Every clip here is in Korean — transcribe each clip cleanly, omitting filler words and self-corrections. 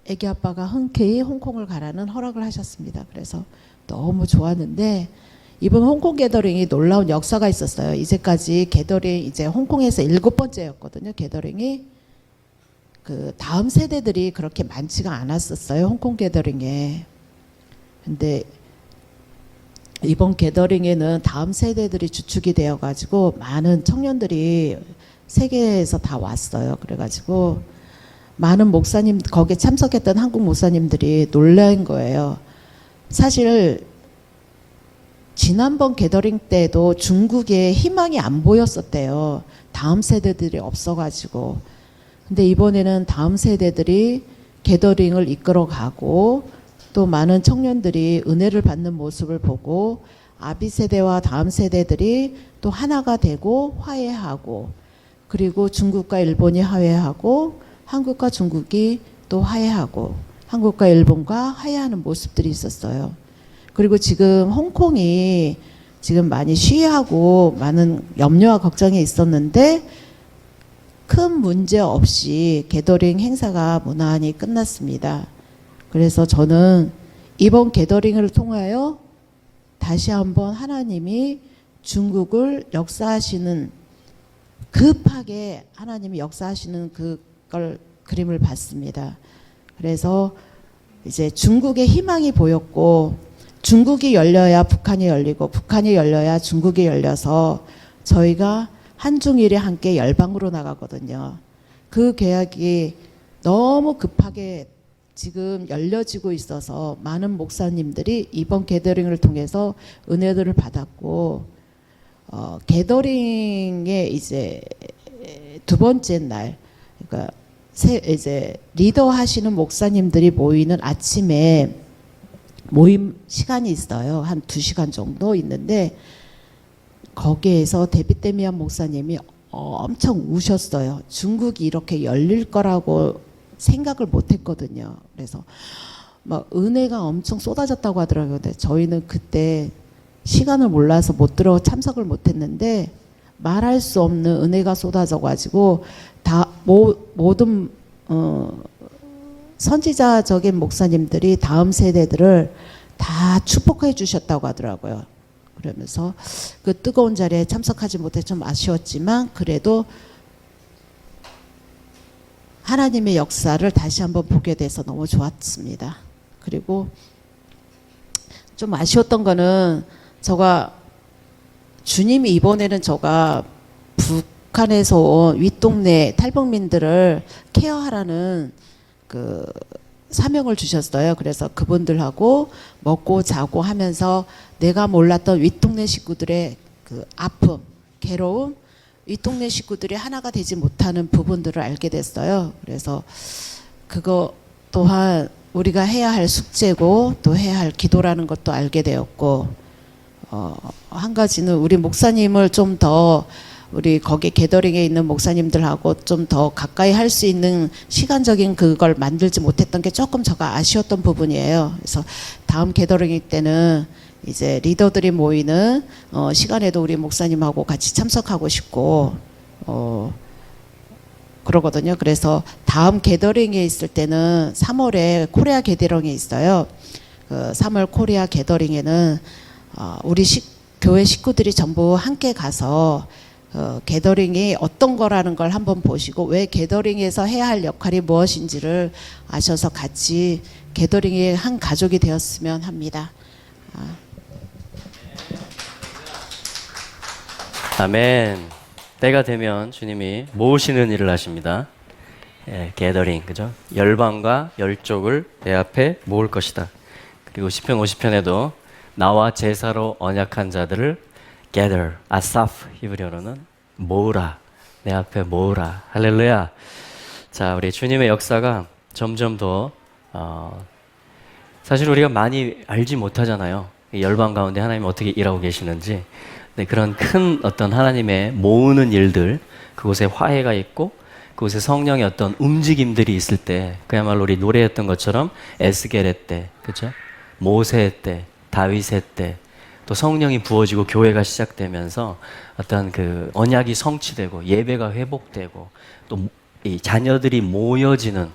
애기 아빠가 흔쾌히 홍콩을 가라는 허락을 하셨습니다. 그래서 너무 좋았는데 이번 홍콩 게더링이 놀라운 역사가 있었어요. 이제까지 게더링 이제 홍콩에서 7번째였거든요. 게더링이 그 다음 세대들이 그렇게 많지가 않았었어요. 홍콩 게더링에. 근데 이번 게더링에는 다음 세대들이 주축이 되어 가지고 많은 청년들이 세계에서 다 왔어요. 그래가지고 많은 목사님 거기에 참석했던 한국 목사님들이 놀란 거예요. 사실 지난번 게더링 때도 중국에 희망이 안 보였었대요. 다음 세대들이 없어가지고. 근데 이번에는 다음 세대들이 게더링을 이끌어가고 또 많은 청년들이 은혜를 받는 모습을 보고 아비 세대와 다음 세대들이 또 하나가 되고 화해하고, 그리고 중국과 일본이 화해하고 한국과 중국이 또 화해하고 한국과 일본과 화해하는 모습들이 있었어요. 그리고 지금 홍콩이 지금 많이 시위하고 많은 염려와 걱정이 있었는데 큰 문제 없이 게더링 행사가 무난히 끝났습니다. 그래서 저는 이번 게더링을 통하여 다시 한번 하나님이 중국을 역사하시는, 급하게 하나님이 역사하시는 그걸 그림을 봤습니다. 그래서 이제 중국의 희망이 보였고 중국이 열려야 북한이 열리고 북한이 열려야 중국이 열려서 저희가 한중일이 함께 열방으로 나가거든요. 그 계약이 너무 급하게 지금 열려지고 있어서 많은 목사님들이 이번 게더링을 통해서 은혜들을 받았고, 게더링의 이제 두 번째 날, 그러니까 이제 리더 하시는 목사님들이 모이는 아침에 모임 시간이 있어요. 한 2시간 정도 있는데 거기에서 데빗 데미안 목사님이 엄청 우셨어요. 중국이 이렇게 열릴 거라고 생각을 못 했거든요. 그래서 막 은혜가 엄청 쏟아졌다고 하더라고요. 근데 저희는 그때 시간을 몰라서 못 들어 참석을 못 했는데 말할 수 없는 은혜가 쏟아져 가지고 다 모든 선지자적인 목사님들이 다음 세대들을 다 축복해 주셨다고 하더라고요. 그러면서 그 뜨거운 자리에 참석하지 못해 좀 아쉬웠지만 그래도 하나님의 역사를 다시 한번 보게 돼서 너무 좋았습니다. 그리고 좀 아쉬웠던 거는 저가 주님이 이번에는 저가 북한에서 온 윗동네 탈북민들을 케어하라는 그 사명을 주셨어요. 그래서 그분들하고 먹고 자고 하면서 내가 몰랐던 윗동네 식구들의 그 아픔, 괴로움, 윗동네 식구들이 하나가 되지 못하는 부분들을 알게 됐어요. 그래서 그거 또한 우리가 해야 할 숙제고 또 해야 할 기도라는 것도 알게 되었고, 한 가지는 우리 목사님을 좀 더 우리 거기 게더링에 있는 목사님들하고 좀 더 가까이 할 수 있는 시간적인 그걸 만들지 못했던 게 조금 제가 아쉬웠던 부분이에요. 그래서 다음 게더링 때는 이제 리더들이 모이는 시간에도 우리 목사님하고 같이 참석하고 싶고 그러거든요. 그래서 다음 게더링에 있을 때는 3월에 코리아 게더링이 있어요. 그 3월 코리아 게더링에는 우리 교회 식구들이 전부 함께 가서 게더링이 어떤 거라는 걸 한번 보시고 왜 게더링에서 해야 할 역할이 무엇인지를 아셔서 같이 게더링의 한 가족이 되었으면 합니다. 아멘. 때가 되면 주님이 모으시는 일을 하십니다. 예, 게더링, 그죠? 열방과 열족을 내 앞에 모을 것이다. 그리고 시편 50편에도 나와 제사로 언약한 자들을 gather, 아사프 히브리어로는 모으라, 내 앞에 모으라. 할렐루야. 자, 우리 주님의 역사가 점점 더 사실 우리가 많이 알지 못하잖아요. 이 열방 가운데 하나님 어떻게 일하고 계시는지. 네, 그런 큰 어떤 하나님의 모으는 일들, 그곳에 화해가 있고 그곳에 성령의 어떤 움직임들이 있을 때, 그야말로 우리 노래했던 것처럼 에스겔의 때, 그렇죠? 모세의 때, 다윗의 때, 또 성령이 부어지고 교회가 시작되면서 어떤 그 언약이 성취되고 예배가 회복되고 또 이 자녀들이 모여지는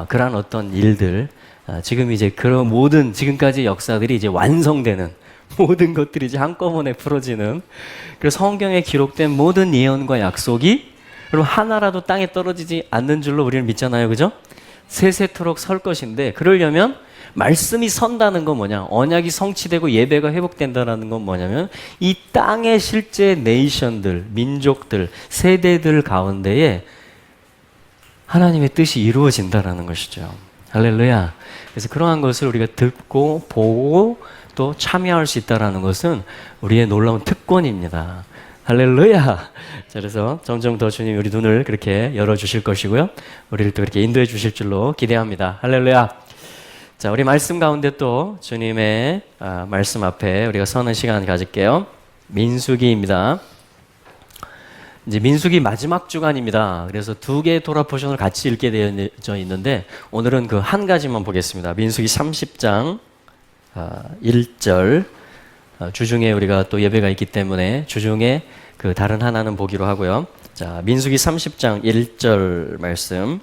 그러한 어떤 일들, 지금 이제 그런 모든 지금까지 역사들이 이제 완성되는 모든 것들이 이제 한꺼번에 풀어지는, 그래서 성경에 기록된 모든 예언과 약속이 여러분 하나라도 땅에 떨어지지 않는 줄로 우리는 믿잖아요, 그죠? 세세토록 설 것인데, 그러려면 말씀이 선다는 건 뭐냐? 언약이 성취되고 예배가 회복된다는 건 뭐냐면 이 땅의 실제 네이션들, 민족들, 세대들 가운데에 하나님의 뜻이 이루어진다라는 것이죠. 할렐루야. 그래서 그러한 것을 우리가 듣고 보고 또 참여할 수 있다라는 것은 우리의 놀라운 특권입니다. 할렐루야. 자, 그래서 점점 더 주님 우리 눈을 그렇게 열어주실 것이고요. 우리를 또 그렇게 인도해 주실 줄로 기대합니다. 할렐루야. 자, 우리 말씀 가운데 또 주님의 말씀 앞에 우리가 서는 시간 가질게요. 민수기입니다. 이제 민수기 마지막 주간입니다. 그래서 두 개의 토라 포션을 같이 읽게 되어 있는데 오늘은 그 한 가지만 보겠습니다. 민수기 30장 1절. 주중에 우리가 또 예배가 있기 때문에 주중에 그 다른 하나는 보기로 하고요. 자, 민수기 30장 1절 말씀.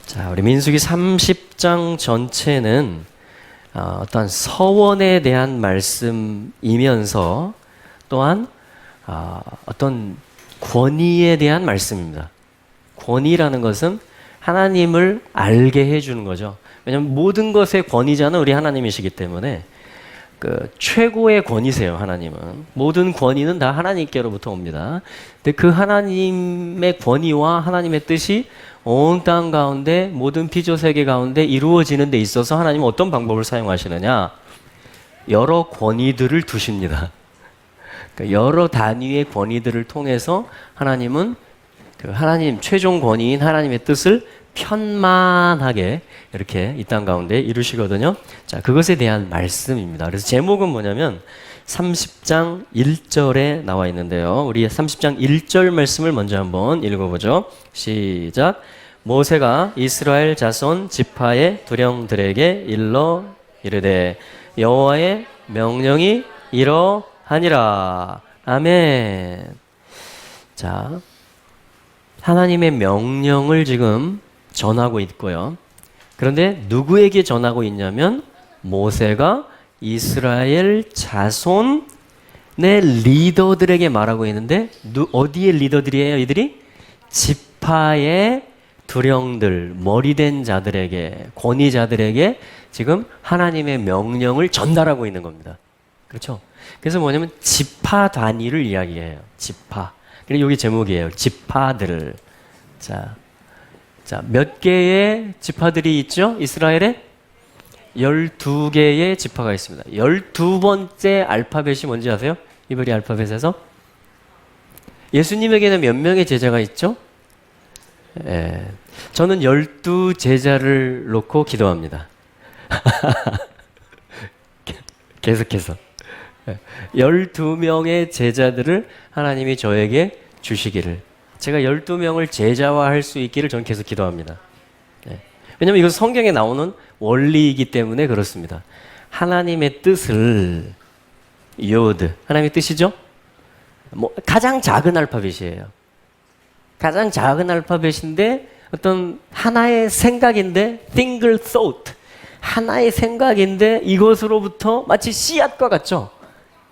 자, 우리 민수기 30장 전체는 어떤 서원에 대한 말씀이면서 또한 어떤 권위에 대한 말씀입니다. 권위라는 것은 하나님을 알게 해주는 거죠. 왜냐하면 모든 것의 권위자는 우리 하나님이시기 때문에 그 최고의 권위세요. 하나님은 모든 권위는 다 하나님께로부터 옵니다. 근데 그 하나님의 권위와 하나님의 뜻이 온 땅 가운데 모든 피조 세계 가운데 이루어지는 데 있어서 하나님은 어떤 방법을 사용하시느냐? 여러 권위들을 두십니다. 그러니까 여러 단위의 권위들을 통해서 하나님은 그 하나님 최종 권위인 하나님의 뜻을 편만하게 이렇게 이 땅 가운데 이루시거든요. 자, 그것에 대한 말씀입니다. 그래서 제목은 뭐냐면 30장 1절에 나와 있는데요. 우리 30장 1절 말씀을 먼저 한번 읽어보죠. 시작. 모세가 이스라엘 자손 지파의 두령들에게 일러 이르되 여호와의 명령이 이러하니라. 아멘. 자, 하나님의 명령을 지금 전하고 있고요. 그런데 누구에게 전하고 있냐면 모세가 이스라엘 자손의 리더들에게 말하고 있는데 어디의 리더들이에요? 이들이 지파의 두령들, 머리된 자들에게, 권위자들에게 지금 하나님의 명령을 전달하고 있는 겁니다. 그렇죠? 그래서 뭐냐면 지파 단위를 이야기해요. 지파. 그리고 여기 제목이에요. 지파들. 자, 몇 개의 지파들이 있죠? 이스라엘에 12개의 지파가 있습니다. 12번째 알파벳이 뭔지 아세요? 히브리 알파벳에서? 예수님에게는 몇 명의 제자가 있죠? 예. 저는 12제자를 놓고 기도합니다. 계속해서. 12명의 제자들을 하나님이 저에게 주시기를, 제가 12명을 제자화할 수 있기를 저는 계속 기도합니다. 네. 왜냐하면 이건 성경에 나오는 원리이기 때문에 그렇습니다. 하나님의 뜻을 요드, 하나님의 뜻이죠? 가장 작은 알파벳이에요. 가장 작은 알파벳인데 어떤 하나의 생각인데 single thought, 하나의 생각인데 이것으로부터 마치 씨앗과 같죠?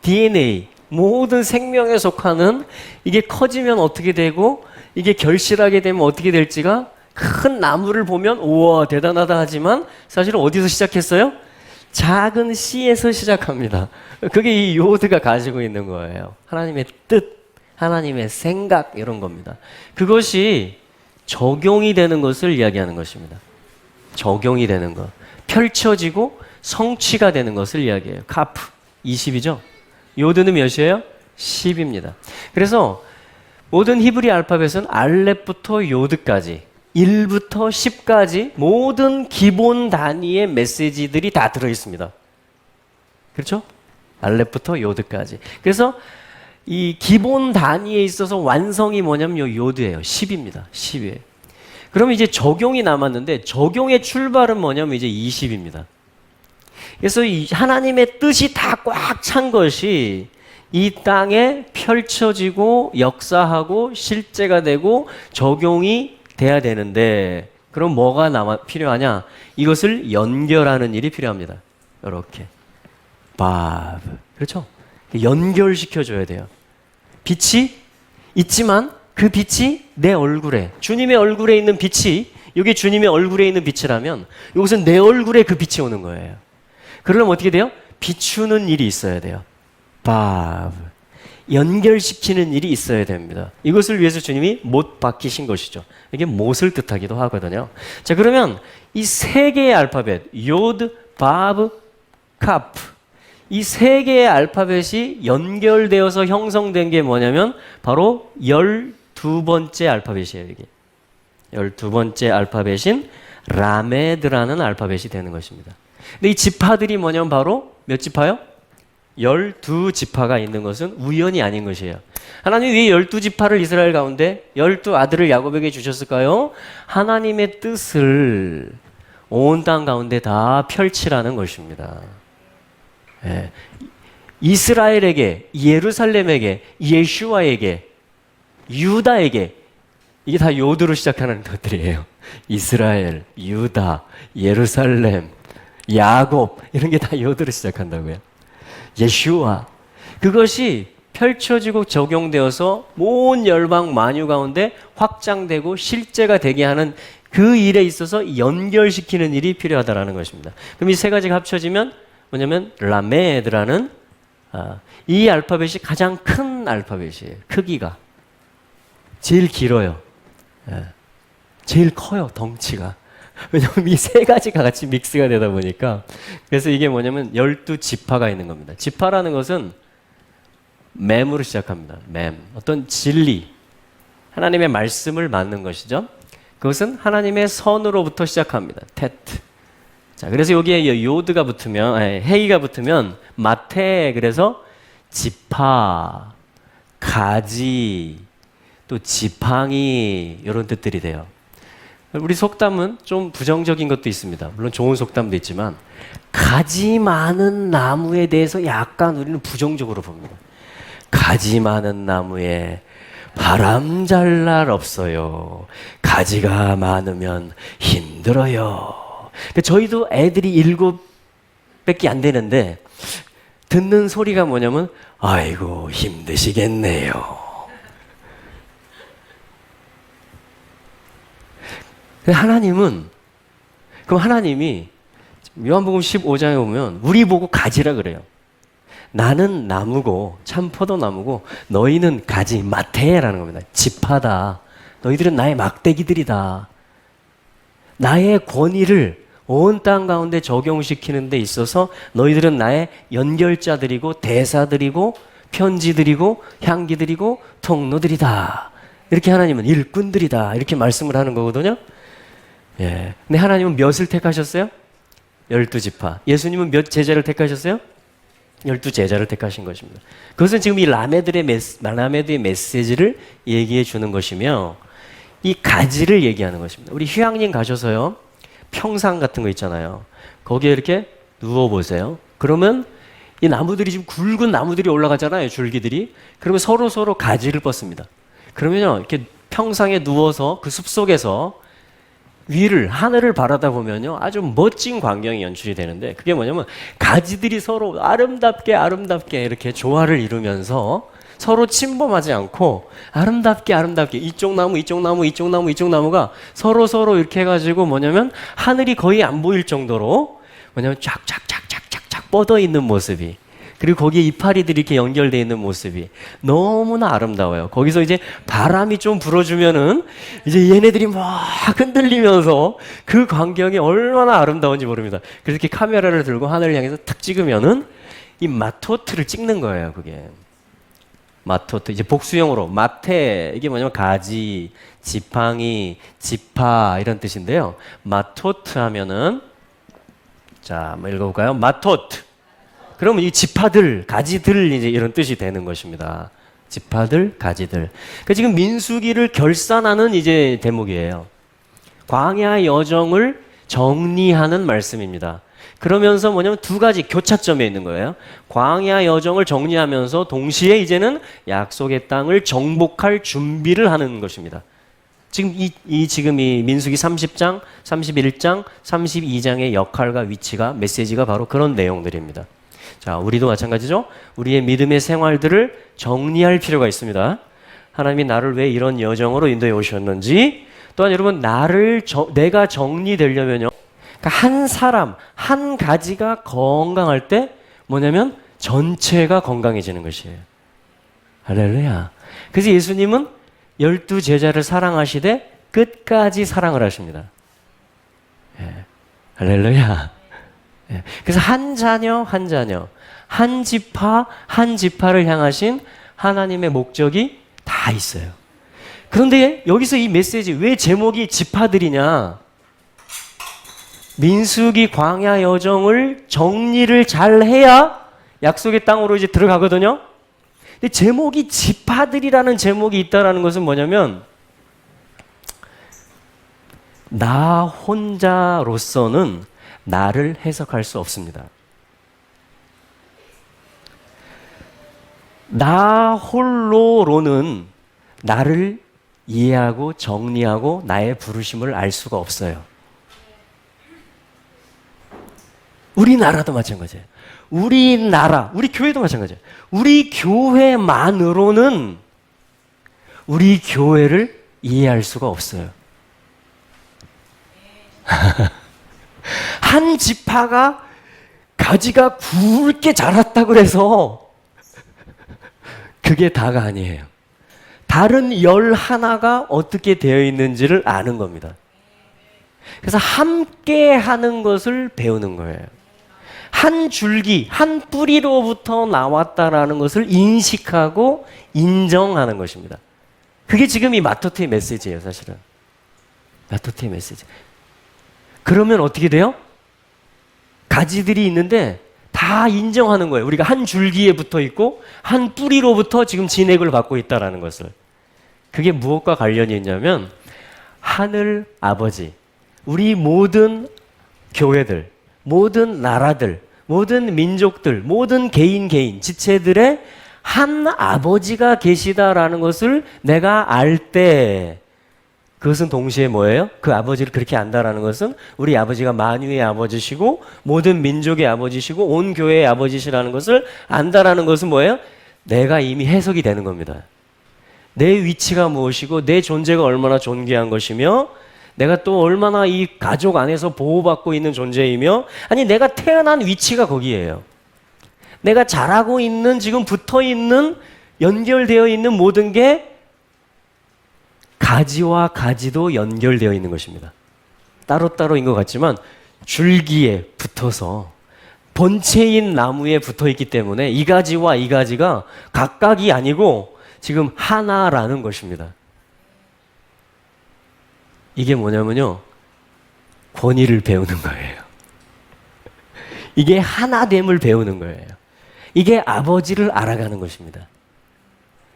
DNA, 모든 생명에 속하는, 이게 커지면 어떻게 되고 이게 결실하게 되면 어떻게 될지가, 큰 나무를 보면 우와 대단하다 하지만 사실은 어디서 시작했어요? 작은 씨에서 시작합니다. 그게 이 요드가 가지고 있는 거예요. 하나님의 뜻, 하나님의 생각, 이런 겁니다. 그것이 적용이 되는 것을 이야기하는 것입니다. 적용이 되는 것, 펼쳐지고 성취가 되는 것을 이야기해요. 카프 20이죠. 요드는 몇이에요? 10입니다. 그래서 모든 히브리 알파벳은 알렙부터 요드까지 1부터 10까지 모든 기본 단위의 메시지들이 다 들어있습니다. 그렇죠? 알렙부터 요드까지. 그래서 이 기본 단위에 있어서 완성이 뭐냐면 요 요드예요. 10입니다. 10이에요. 그러면 이제 적용이 남았는데 적용의 출발은 뭐냐면 이제 20입니다. 그래서 이 하나님의 뜻이 다 꽉 찬 것이 이 땅에 펼쳐지고 역사하고 실제가 되고 적용이 돼야 되는데 그럼 뭐가 필요하냐? 이것을 연결하는 일이 필요합니다. 이렇게 밥 그렇죠? 연결시켜줘야 돼요. 빛이 있지만 그 빛이 내 얼굴에 주님의 얼굴에 있는 빛이 여기 주님의 얼굴에 있는 빛이라면 이것은 내 얼굴에 그 빛이 오는 거예요. 그러려면 어떻게 돼요? 비추는 일이 있어야 돼요. 밥 연결시키는 일이 있어야 됩니다. 이것을 위해서 주님이 못 박히신 것이죠. 이게 못을 뜻하기도 하거든요. 자, 그러면 이 세 개의 알파벳 요드, 바브, 카프 이 세 개의 알파벳이 연결되어서 형성된 게 뭐냐면 바로 12번째 알파벳이에요. 이게 12번째 알파벳인 라메드라는 알파벳이 되는 것입니다. 근데 이 지파들이 뭐냐면 바로 몇 지파요? 12지파가 있는 것은 우연이 아닌 것이에요. 하나님이 왜 12지파를 이스라엘 가운데 12아들을 야곱에게 주셨을까요? 하나님의 뜻을 온 땅 가운데 다 펼치라는 것입니다. 예. 이스라엘에게, 예루살렘에게, 예슈아에게, 유다에게 이게 다 요드로 시작하는 것들이에요. 이스라엘, 유다, 예루살렘, 야곱 이런 게 다 요드로 시작한다고요. 예슈아 그것이 펼쳐지고 적용되어서 온 열방 만유 가운데 확장되고 실제가 되게 하는 그 일에 있어서 연결시키는 일이 필요하다라는 것입니다. 그럼 이 세 가지가 합쳐지면 뭐냐면 라메드라는 이 알파벳이 가장 큰 알파벳이에요. 크기가 제일 길어요. 제일 커요. 덩치가. 왜냐하면 이 세 가지가 같이 믹스가 되다 보니까 그래서 이게 뭐냐면 12지파가 있는 겁니다. 지파라는 것은 맴으로 시작합니다. 맴. 어떤 진리 하나님의 말씀을 맞는 것이죠. 그것은 하나님의 선으로부터 시작합니다. 테트. 자, 그래서 여기에 요드가 붙으면 헤이가 붙으면 마테 그래서 지파, 가지, 또 지팡이 이런 뜻들이 돼요. 우리 속담은 좀 부정적인 것도 있습니다. 물론 좋은 속담도 있지만 가지 많은 나무에 대해서 약간 우리는 부정적으로 봅니다. 가지 많은 나무에 바람 잘 날 없어요. 가지가 많으면 힘들어요. 저희도 애들이 7밖에 안 되는데 듣는 소리가 뭐냐면 아이고 힘드시겠네요. 하나님은 그럼 하나님이 요한복음 15장에 보면 우리 보고 가지라 그래요. 나는 나무고 참포도 나무고 너희는 가지 마테라는 겁니다. 지파다. 너희들은 나의 막대기들이다. 나의 권위를 온 땅 가운데 적용시키는 데 있어서 너희들은 나의 연결자들이고 대사들이고 편지들이고 향기들이고 통로들이다. 이렇게 하나님은 일꾼들이다. 이렇게 말씀을 하는 거거든요. 예. 근데 하나님은 몇을 택하셨어요? 12지파. 예수님은 몇 제자를 택하셨어요? 12제자를 택하신 것입니다. 그것은 지금 이 라메드의 메시지를 얘기해 주는 것이며 이 가지를 얘기하는 것입니다. 우리 휴양림 가셔서요. 평상 같은 거 있잖아요. 거기에 이렇게 누워보세요. 그러면 이 나무들이 지금 굵은 나무들이 올라가잖아요. 줄기들이. 그러면 서로 가지를 뻗습니다. 그러면요. 이렇게 평상에 누워서 그 숲속에서 하늘을 바라다 보면요. 아주 멋진 광경이 연출이 되는데 그게 뭐냐면 가지들이 서로 아름답게 이렇게 조화를 이루면서 서로 침범하지 않고 아름답게 이쪽 나무가 서로 이렇게 해가지고 뭐냐면 하늘이 거의 안 보일 정도로 뭐냐면 쫙쫙 뻗어 있는 모습이 그리고 거기에 이파리들이 이렇게 연결되어 있는 모습이 너무나 아름다워요. 거기서 이제 바람이 좀 불어주면은 이제 얘네들이 막 흔들리면서 그 광경이 얼마나 아름다운지 모릅니다. 그래서 이렇게 카메라를 들고 하늘을 향해서 탁 찍으면은 이 마토트를 찍는 거예요. 그게 마토트 이제 복수형으로 마테 이게 뭐냐면 가지, 지팡이, 지파 이런 뜻인데요. 마토트 하면은 자 한번 읽어볼까요? 마토트. 그러면 이 지파들, 가지들 이제 이런 뜻이 되는 것입니다. 지파들, 가지들. 그러니까 지금 민수기를 결산하는 이제 대목이에요. 광야 여정을 정리하는 말씀입니다. 그러면서 뭐냐면 두 가지 교차점에 있는 거예요. 광야 여정을 정리하면서 동시에 이제는 약속의 땅을 정복할 준비를 하는 것입니다. 지금 이 민수기 30장, 31장, 32장의 역할과 위치가 메시지가 바로 그런 내용들입니다. 자, 우리도 마찬가지죠. 우리의 믿음의 생활들을 정리할 필요가 있습니다. 하나님이 나를 왜 이런 여정으로 인도해 오셨는지, 또한 여러분 내가 정리되려면요. 그러니까 한 사람 한 가지가 건강할 때 뭐냐면 전체가 건강해지는 것이에요. 할렐루야. 그래서 예수님은 12 제자를 사랑하시되 끝까지 사랑을 하십니다. 예. 할렐루야. 예. 그래서 한 자녀, 한 지파를 향하신 하나님의 목적이 다 있어요. 그런데 여기서 이 메시지, 왜 제목이 지파들이냐? 민수기 광야 여정을 정리를 잘 해야 약속의 땅으로 이제 들어가거든요. 근데 제목이 지파들이라는 제목이 있다라는 것은 뭐냐면, 나 혼자로서는 나를 해석할 수 없습니다. 나 홀로로는 나를 이해하고 정리하고 나의 부르심을 알 수가 없어요. 우리나라도 마찬가지예요. 우리 교회도 마찬가지예요. 우리 교회만으로는 우리 교회를 이해할 수가 없어요. 한 지파가 가지가 굵게 자랐다 그래서 그게 다가 아니에요. 다른 11가 어떻게 되어 있는지를 아는 겁니다. 그래서 함께 하는 것을 배우는 거예요. 한 줄기, 한 뿌리로부터 나왔다라는 것을 인식하고 인정하는 것입니다. 그게 지금 이 마토테의 메시지예요, 사실은. 마토테의 메시지. 그러면 어떻게 돼요? 가지들이 있는데 다 인정하는 거예요. 우리가 한 줄기에 붙어 있고 한 뿌리로부터 지금 진액을 받고 있다라는 것을. 그게 무엇과 관련이 있냐면, 하늘 아버지, 우리 모든 교회들, 모든 나라들, 모든 민족들, 모든 개인 지체들의 한 아버지가 계시다라는 것을 내가 알 때, 그것은 동시에 뭐예요? 그 아버지를 그렇게 안다라는 것은 우리 아버지가 만유의 아버지시고 모든 민족의 아버지시고 온 교회의 아버지시라는 것을 안다라는 것은 뭐예요? 내가 이미 해석이 되는 겁니다. 내 위치가 무엇이고 내 존재가 얼마나 존귀한 것이며 내가 또 얼마나 이 가족 안에서 보호받고 있는 존재이며, 아니 내가 태어난 위치가 거기에요. 내가 자라고 있는, 지금 붙어있는, 연결되어 있는 모든 게 가지와 가지도 연결되어 있는 것입니다. 따로따로인 것 같지만 줄기에 붙어서 본체인 나무에 붙어 있기 때문에 이 가지와 이 가지가 각각이 아니고 지금 하나라는 것입니다. 이게 뭐냐면요, 권위를 배우는 거예요. 이게 하나됨을 배우는 거예요. 이게 아버지를 알아가는 것입니다.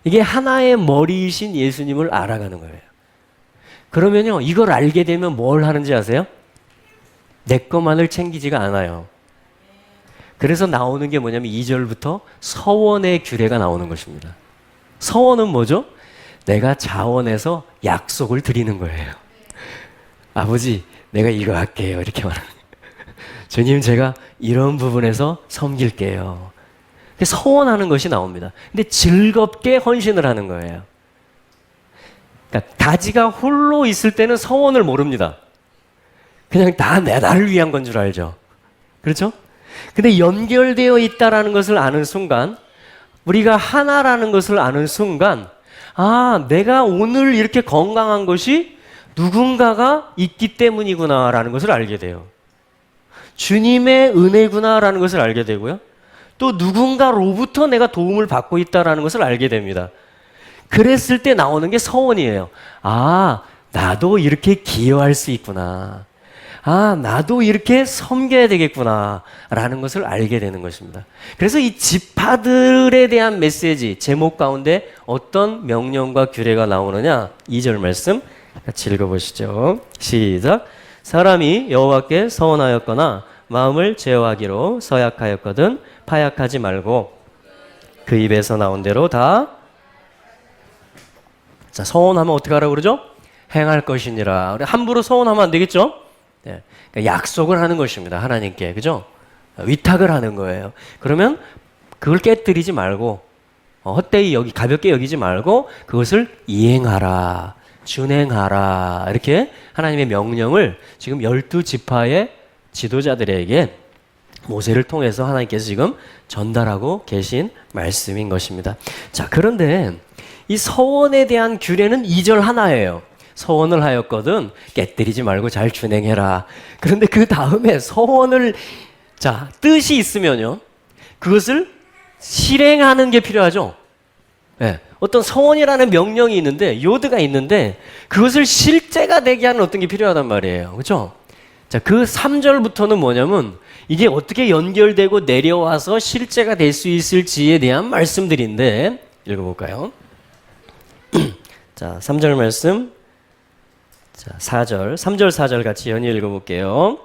이게 하나의 머리이신 예수님을 알아가는 거예요. 그러면요, 이걸 알게 되면 뭘 하는지 아세요? 내 것만을 챙기지가 않아요. 그래서 나오는 게 뭐냐면 2절부터 서원의 규례가 나오는 것입니다. 서원은 뭐죠? 내가 자원해서 약속을 드리는 거예요. 아버지, 내가 이거 할게요. 이렇게 말하는 거예요. 주님, 제가 이런 부분에서 섬길게요. 서원하는 것이 나옵니다. 근데 즐겁게 헌신을 하는 거예요. 그러니까 가지가 홀로 있을 때는 서원을 모릅니다. 그냥 다 나를 위한 건 줄 알죠. 그렇죠? 근데 연결되어 있다라는 것을 아는 순간, 우리가 하나라는 것을 아는 순간, 아, 내가 오늘 이렇게 건강한 것이 누군가가 있기 때문이구나라는 것을 알게 돼요. 주님의 은혜구나라는 것을 알게 되고요. 또 누군가로부터 내가 도움을 받고 있다라는 것을 알게 됩니다. 그랬을 때 나오는 게 서원이에요. 아, 나도 이렇게 기여할 수 있구나. 아, 나도 이렇게 섬겨야 되겠구나 라는 것을 알게 되는 것입니다. 그래서 이 지파들에 대한 메시지, 제목 가운데 어떤 명령과 규례가 나오느냐, 2절 말씀 같이 읽어보시죠. 시작. 사람이 여호와께 서원하였거나 마음을 제어하기로 서약하였거든 파약하지 말고 그 입에서 나온 대로 다 자, 서원하면 어떻게 하라고 그러죠? 행할 것이니라. 우리 함부로 서원하면 안 되겠죠? 네. 그러니까 약속을 하는 것입니다. 하나님께. 그죠? 위탁을 하는 거예요. 그러면 그걸 깨뜨리지 말고 헛되이 가볍게 여기지 말고 그것을 이행하라. 준행하라. 이렇게 하나님의 명령을 지금 12지파의 지도자들에게 모세를 통해서 하나님께서 지금 전달하고 계신 말씀인 것입니다. 자, 그런데 이 서원에 대한 규례는 2절 하나예요. 서원을 하였거든 깨뜨리지 말고 잘 준행해라. 그런데 그 다음에 서원을 자, 뜻이 있으면요. 그것을 실행하는 게 필요하죠. 네. 어떤 서원이라는 명령이 있는데 요드가 있는데 그것을 실제가 되게 하는 어떤 게 필요하단 말이에요. 그렇죠? 자, 그 3절부터는 뭐냐면 이게 어떻게 연결되고 내려와서 실제가 될 수 있을지에 대한 말씀들인데 읽어볼까요? 자, 3절 말씀. 자, 4절. 3절 4절 같이 연이 읽어볼게요.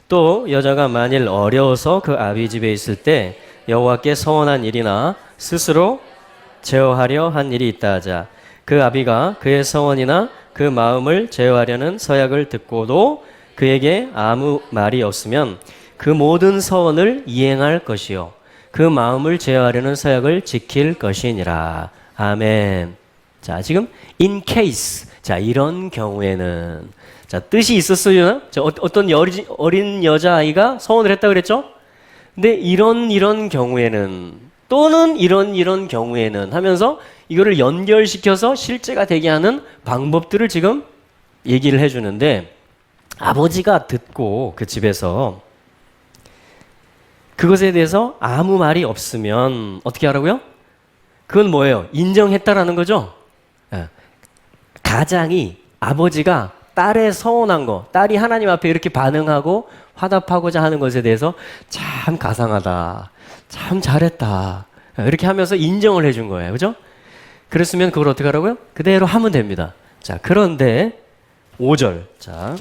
또 여자가 만일 어려워서 그 아비 집에 있을 때 여호와께 서원한 일이나 스스로 제어하려 한 일이 있다 하자. 그 아비가 그의 서원이나 그 마음을 제어하려는 서약을 듣고도 그에게 아무 말이 없으면 그 모든 서원을 이행할 것이요 그 마음을 제어하려는 서약을 지킬 것이니라. 아멘. 자, 지금 in case. 자, 이런 경우에는 자, 뜻이 있었어요. 자, 어떤 어린 여자아이가 서원을 했다 그랬죠? 근데 이런 경우에는 또는 이런 경우에는 하면서 이거를 연결시켜서 실제가 되게 하는 방법들을 지금 얘기를 해주는데 아버지가 듣고 그 집에서 그것에 대해서 아무 말이 없으면 어떻게 하라고요? 그건 뭐예요? 인정했다라는 거죠? 가장이 아버지가 딸의 서운한 거, 딸이 하나님 앞에 이렇게 반응하고 화답하고자 하는 것에 대해서 참 가상하다, 참 잘했다 이렇게 하면서 인정을 해준 거예요. 그죠? 그랬으면 그걸 어떻게 하라고요? 그대로 하면 됩니다. 자, 그런데 5절. 자,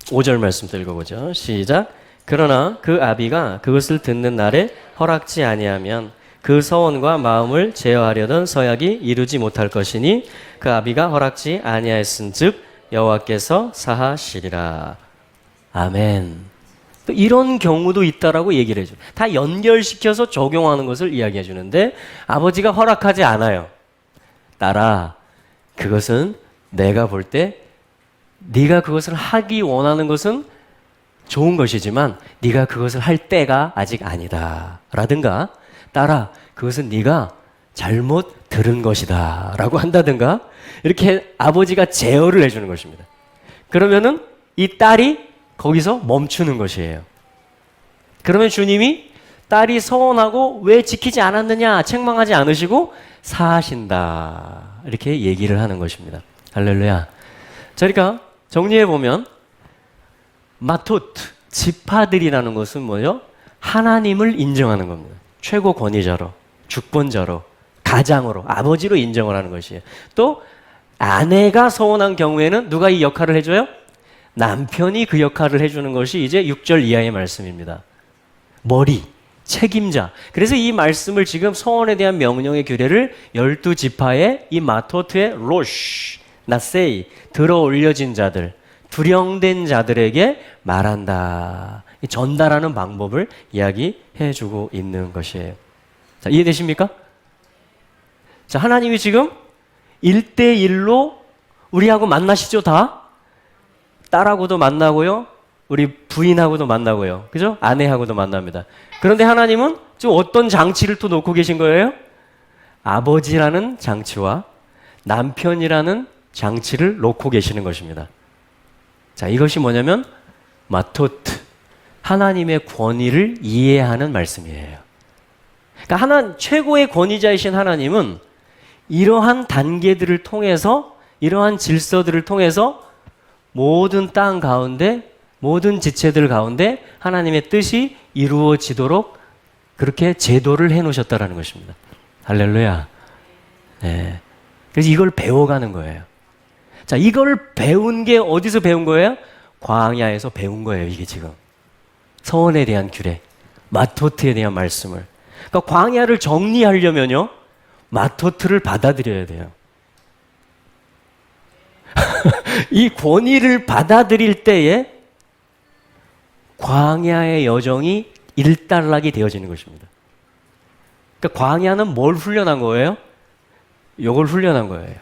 5절 말씀도 읽어보죠. 시작. 그러나 그 아비가 그것을 듣는 날에 허락지 아니하면 그 서원과 마음을 제어하려던 서약이 이루지 못할 것이니 그 아비가 허락지 아니하였은즉 여호와께서 사하시리라. 아멘. 또 이런 경우도 있다라고 얘기를 해줘요. 다 연결시켜서 적용하는 것을 이야기해 주는데 아버지가 허락하지 않아요. 딸아, 그것은 내가 볼 때 네가 그것을 하기 원하는 것은 좋은 것이지만 네가 그것을 할 때가 아직 아니다. 라든가 딸아, 그것은 네가 잘못 들은 것이다. 라고 한다든가 이렇게 아버지가 제어를 해주는 것입니다. 그러면은 이 딸이 거기서 멈추는 것이에요. 그러면 주님이 딸이 서원하고 왜 지키지 않았느냐 책망하지 않으시고 사하신다. 이렇게 얘기를 하는 것입니다. 할렐루야. 자, 그러니까 정리해보면 마토트, 지파들이라는 것은 뭐죠? 하나님을 인정하는 겁니다. 최고 권위자로, 주권자로, 가장으로, 아버지로 인정을 하는 것이에요. 또 아내가 서원한 경우에는 누가 이 역할을 해줘요? 남편이 그 역할을 해주는 것이 이제 6절 이하의 말씀입니다. 머리, 책임자. 그래서 이 말씀을 지금 서원에 대한 명령의 규례를 12지파의 이 마토트의 로쉬, 나세이, 들어 올려진 자들, 두령된 자들에게 말한다. 전달하는 방법을 이야기해 주고 있는 것이에요. 자, 이해되십니까? 자, 하나님이 지금 1대1로 우리하고 만나시죠, 다? 딸하고도 만나고요. 우리 부인하고도 만나고요. 그죠? 아내하고도 만납니다. 그런데 하나님은 지금 어떤 장치를 또 놓고 계신 거예요? 아버지라는 장치와 남편이라는 장치를 놓고 계시는 것입니다. 자, 이것이 뭐냐면 마토트, 하나님의 권위를 이해하는 말씀이에요. 그러니까 최고의 권위자이신 하나님은 이러한 단계들을 통해서 이러한 질서들을 통해서 모든 땅 가운데 모든 지체들 가운데 하나님의 뜻이 이루어지도록 그렇게 제도를 해놓으셨다라는 것입니다. 할렐루야. 네. 그래서 이걸 배워가는 거예요. 자, 이걸 배운 게 어디서 배운 거예요? 광야에서 배운 거예요, 이게 지금. 서원에 대한 규례, 마토트에 대한 말씀을. 그러니까 광야를 정리하려면요, 마토트를 받아들여야 돼요. 이 권위를 받아들일 때에 광야의 여정이 일단락이 되어지는 것입니다. 그러니까 광야는 뭘 훈련한 거예요? 이걸 훈련한 거예요.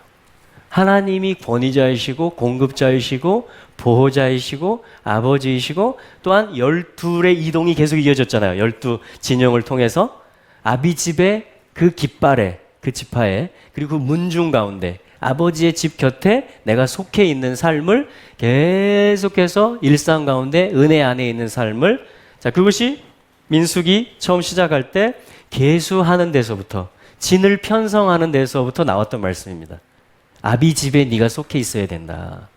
하나님이 권위자이시고 공급자이시고 보호자이시고 아버지이시고 또한 12의 이동이 계속 이어졌잖아요. 12 진영을 통해서 아비집의 그 깃발에, 그 지파에, 그리고 그 문중 가운데 아버지의 집 곁에 내가 속해 있는 삶을 계속해서 일상 가운데 은혜 안에 있는 삶을, 자, 그것이 민수기 처음 시작할 때 계수하는 데서부터, 진을 편성하는 데서부터 나왔던 말씀입니다. 아비 집에 네가 속해 있어야 된다.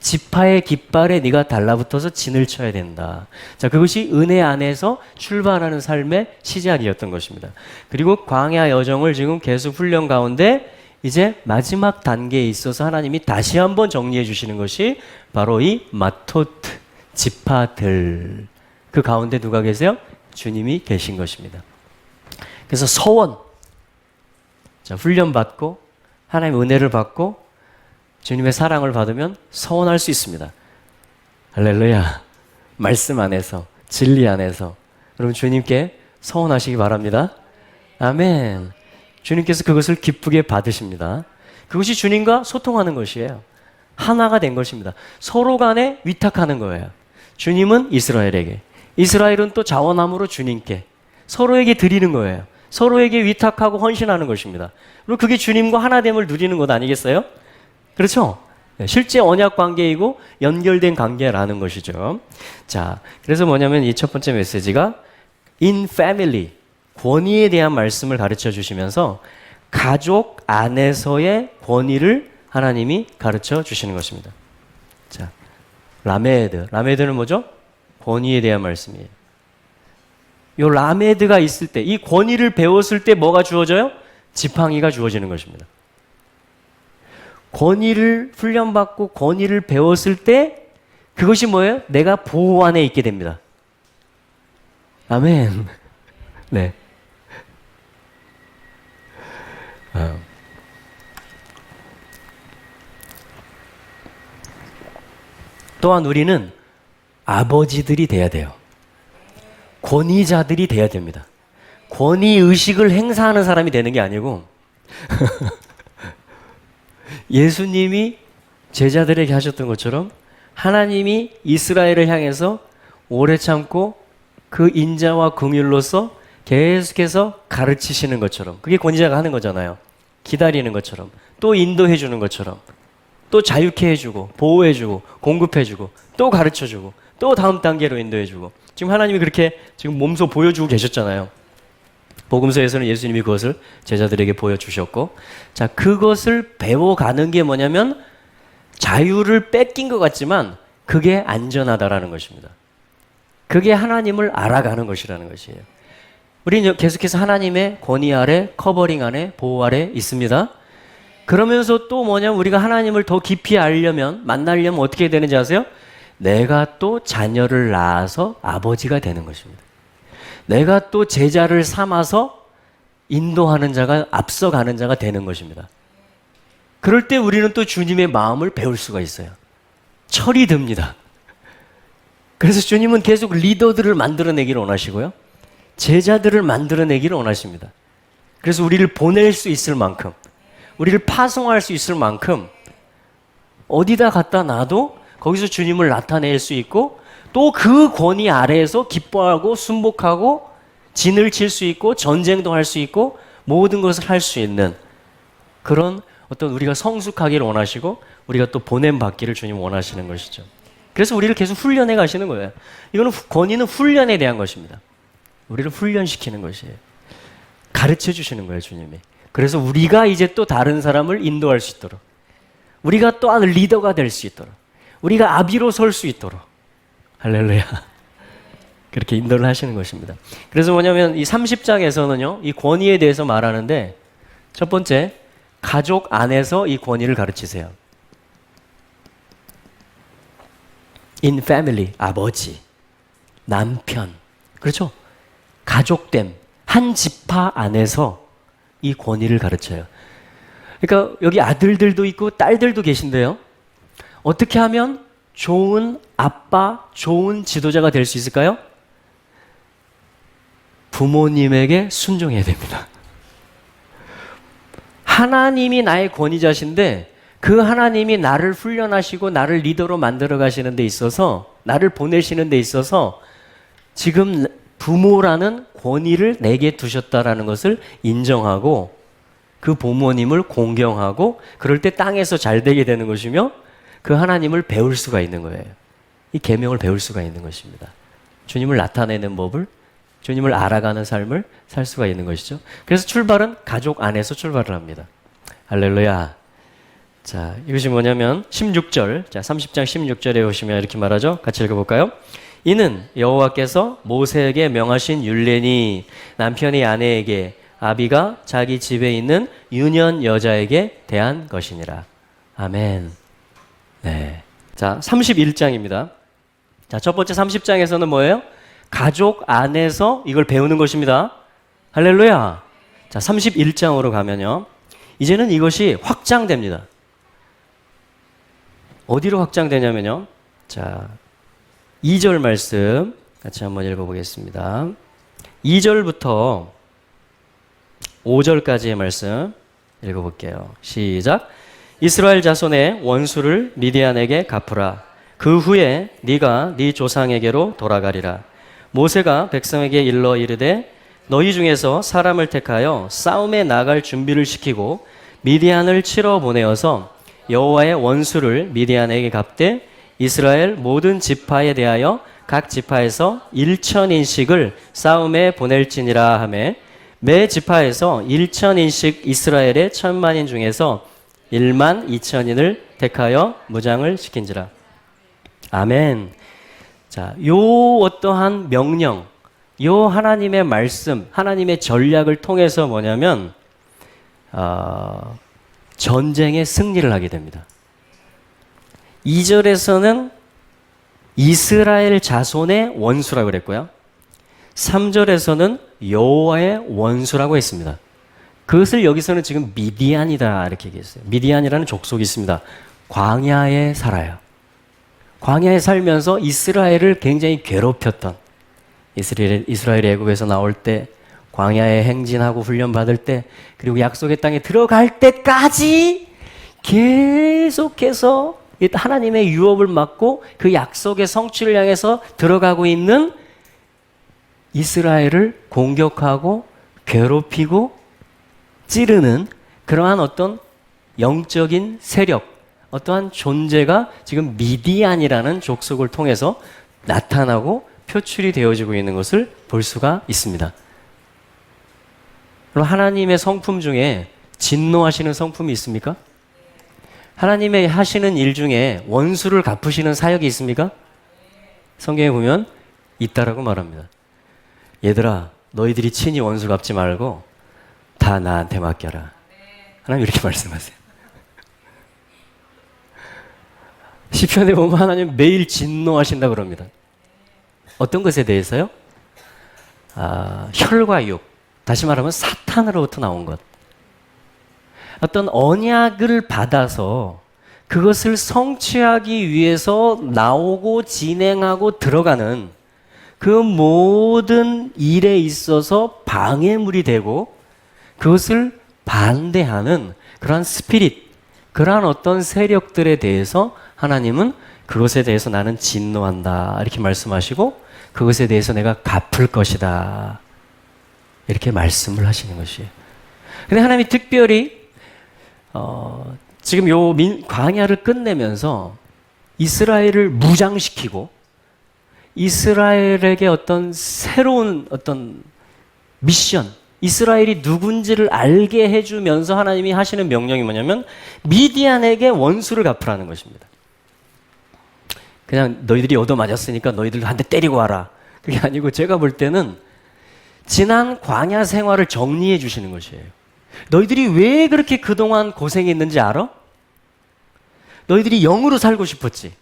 지파의 깃발에 네가 달라붙어서 진을 쳐야 된다. 자, 그것이 은혜 안에서 출발하는 삶의 시작이었던 것입니다. 그리고 광야 여정을 지금 계속 훈련 가운데 이제 마지막 단계에 있어서 하나님이 다시 한번 정리해 주시는 것이 바로 이 마토트, 지파들. 그 가운데 누가 계세요? 주님이 계신 것입니다. 그래서 서원, 자, 훈련받고 하나님의 은혜를 받고 주님의 사랑을 받으면 서원할 수 있습니다. 할렐루야. 말씀 안에서, 진리 안에서 여러분 주님께 서원하시기 바랍니다. 아멘. 주님께서 그것을 기쁘게 받으십니다. 그것이 주님과 소통하는 것이에요. 하나가 된 것입니다. 서로 간에 위탁하는 거예요. 주님은 이스라엘에게, 이스라엘은 또 자원함으로 주님께 서로에게 드리는 거예요. 서로에게 위탁하고 헌신하는 것입니다. 그리고 그게 주님과 하나됨을 누리는 것 아니겠어요? 그렇죠? 실제 언약 관계이고 연결된 관계라는 것이죠. 자, 그래서 뭐냐면 이 첫 번째 메시지가 in family, 권위에 대한 말씀을 가르쳐 주시면서 가족 안에서의 권위를 하나님이 가르쳐 주시는 것입니다. 자, 라메드. 라메드는 뭐죠? 권위에 대한 말씀이에요. 이 라메드가 있을 때, 이 권위를 배웠을 때 뭐가 주어져요? 지팡이가 주어지는 것입니다. 권위를 훈련받고 권위를 배웠을 때 그것이 뭐예요? 내가 보호 안에 있게 됩니다. 아멘. 네. 또한 우리는 아버지들이 돼야 돼요. 권위자들이 돼야 됩니다. 권위의식을 행사하는 사람이 되는 게 아니고 예수님이 제자들에게 하셨던 것처럼 하나님이 이스라엘을 향해서 오래 참고 그 인자와 긍휼로서 계속해서 가르치시는 것처럼, 그게 권위자가 하는 거잖아요. 기다리는 것처럼, 또 인도해 주는 것처럼, 또 자유케 해주고 보호해주고 공급해주고 또 가르쳐주고 또 다음 단계로 인도해주고, 지금 하나님이 그렇게 지금 몸소 보여주고 계셨잖아요. 복음서에서는 예수님이 그것을 제자들에게 보여주셨고, 자, 그것을 배워가는 게 뭐냐면 자유를 뺏긴 것 같지만 그게 안전하다라는 것입니다. 그게 하나님을 알아가는 것이라는 것이에요. 우리는 계속해서 하나님의 권위 아래, 커버링 안에, 보호 아래 있습니다. 그러면서 또 뭐냐면 우리가 하나님을 더 깊이 알려면, 만나려면 어떻게 되는지 아세요? 내가 또 자녀를 낳아서 아버지가 되는 것입니다. 내가 또 제자를 삼아서 인도하는 자가, 앞서가는 자가 되는 것입니다. 그럴 때 우리는 또 주님의 마음을 배울 수가 있어요. 철이 듭니다. 그래서 주님은 계속 리더들을 만들어내기를 원하시고요. 제자들을 만들어내기를 원하십니다. 그래서 우리를 보낼 수 있을 만큼, 우리를 파송할 수 있을 만큼 어디다 갖다 놔도 거기서 주님을 나타낼 수 있고, 또 그 권위 아래에서 기뻐하고 순복하고 진을 칠 수 있고 전쟁도 할 수 있고 모든 것을 할 수 있는 그런 어떤 우리가 성숙하기를 원하시고 우리가 또 보냄받기를 주님 원하시는 것이죠. 그래서 우리를 계속 훈련해 가시는 거예요. 이거는 권위는 훈련에 대한 것입니다. 우리를 훈련시키는 것이에요. 가르쳐 주시는 거예요, 주님이. 그래서 우리가 이제 또 다른 사람을 인도할 수 있도록, 우리가 또한 리더가 될 수 있도록, 우리가 아비로 설 수 있도록, 할렐루야, 그렇게 인도를 하시는 것입니다. 그래서 뭐냐면 이 30장에서는요 이 권위에 대해서 말하는데, 첫 번째, 가족 안에서 이 권위를 가르치세요. In family, 아버지. 남편, 그렇죠? 가족됨, 한 지파 안에서 이 권위를 가르쳐요. 그러니까 여기 아들들도 있고 딸들도 계신데요. 어떻게 하면 좋은 아빠, 좋은 지도자가 될 수 있을까요? 부모님에게 순종해야 됩니다. 하나님이 나의 권위자신데 그 하나님이 나를 훈련하시고 나를 리더로 만들어 가시는 데 있어서, 나를 보내시는 데 있어서 지금 부모라는 권위를 내게 두셨다라는 것을 인정하고 그 부모님을 공경하고 그럴 때 땅에서 잘 되게 되는 것이며 그 하나님을 배울 수가 있는 거예요. 이 계명을 배울 수가 있는 것입니다. 주님을 나타내는 법을, 주님을 알아가는 삶을 살 수가 있는 것이죠. 그래서 출발은 가족 안에서 출발을 합니다. 할렐루야. 자, 이것이 뭐냐면 16절, 자 30장 16절에 오시면 이렇게 말하죠. 같이 읽어볼까요? 이는 여호와께서 모세에게 명하신 율례니 남편이 아내에게, 아비가 자기 집에 있는 유년 여자에게 대한 것이니라. 아멘. 네. 자, 31장입니다. 자, 첫 번째 30장에서는 뭐예요? 가족 안에서 이걸 배우는 것입니다. 할렐루야. 자, 31장으로 가면요. 이제는 이것이 확장됩니다. 어디로 확장되냐면요. 자, 2절 말씀 같이 한번 읽어보겠습니다. 2절부터 5절까지의 말씀 읽어볼게요. 시작. 이스라엘 자손의 원수를 미디안에게 갚으라. 그 후에 네가 네 조상에게로 돌아가리라. 모세가 백성에게 일러 이르되 너희 중에서 사람을 택하여 싸움에 나갈 준비를 시키고 미디안을 치러 보내어서 여호와의 원수를 미디안에게 갚되 이스라엘 모든 지파에 대하여 각 지파에서 1,000인씩을 싸움에 보낼지니라 하매 매 지파에서 1,000인씩 이스라엘의 1,000만인 중에서 12,000인을 택하여 무장을 시킨지라. 아멘. 자, 요 어떠한 명령, 요 하나님의 말씀, 하나님의 전략을 통해서 뭐냐면 전쟁의 승리를 하게 됩니다. 2절에서는 이스라엘 자손의 원수라고 그랬고요. 3절에서는 여호와의 원수라고 했습니다. 그것을 여기서는 지금 미디안이다 이렇게 얘기했어요. 미디안이라는 족속이 있습니다. 광야에 살아요. 광야에 살면서 이스라엘을 굉장히 괴롭혔던, 이스라엘이 애굽에서 나올 때, 광야에 행진하고 훈련받을 때, 그리고 약속의 땅에 들어갈 때까지 계속해서 하나님의 유업을 맡고 그 약속의 성취를 향해서 들어가고 있는 이스라엘을 공격하고 괴롭히고 찌르는 그러한 어떤 영적인 세력, 어떠한 존재가 지금 미디안이라는 족속을 통해서 나타나고 표출이 되어지고 있는 것을 볼 수가 있습니다. 그럼 하나님의 성품 중에 진노하시는 성품이 있습니까? 하나님의 하시는 일 중에 원수를 갚으시는 사역이 있습니까? 성경에 보면 있다라고 말합니다. 얘들아, 너희들이 친히 원수 갚지 말고 다 나한테 맡겨라. 하나님 이렇게 말씀하세요. 시편에 보면 하나님 매일 진노하신다 그럽니다. 어떤 것에 대해서요? 혈과 육, 다시 말하면 사탄으로부터 나온 것. 어떤 언약을 받아서 그것을 성취하기 위해서 나오고 진행하고 들어가는 그 모든 일에 있어서 방해물이 되고 그것을 반대하는 그러한 스피릿, 그러한 어떤 세력들에 대해서 하나님은 그것에 대해서 나는 진노한다 이렇게 말씀하시고 그것에 대해서 내가 갚을 것이다 이렇게 말씀을 하시는 것이에요. 근데 하나님이 특별히 지금 요 광야를 끝내면서 이스라엘을 무장시키고 이스라엘에게 어떤 새로운 어떤 미션, 이스라엘이 누군지를 알게 해주면서 하나님이 하시는 명령이 뭐냐면 미디안에게 원수를 갚으라는 것입니다. 그냥 너희들이 얻어맞았으니까 너희들 한 대 때리고 와라. 그게 아니고 제가 볼 때는 지난 광야 생활을 정리해 주시는 것이에요. 너희들이 왜 그렇게 그동안 고생했는지 알아? 너희들이 영으로 살고 싶었지.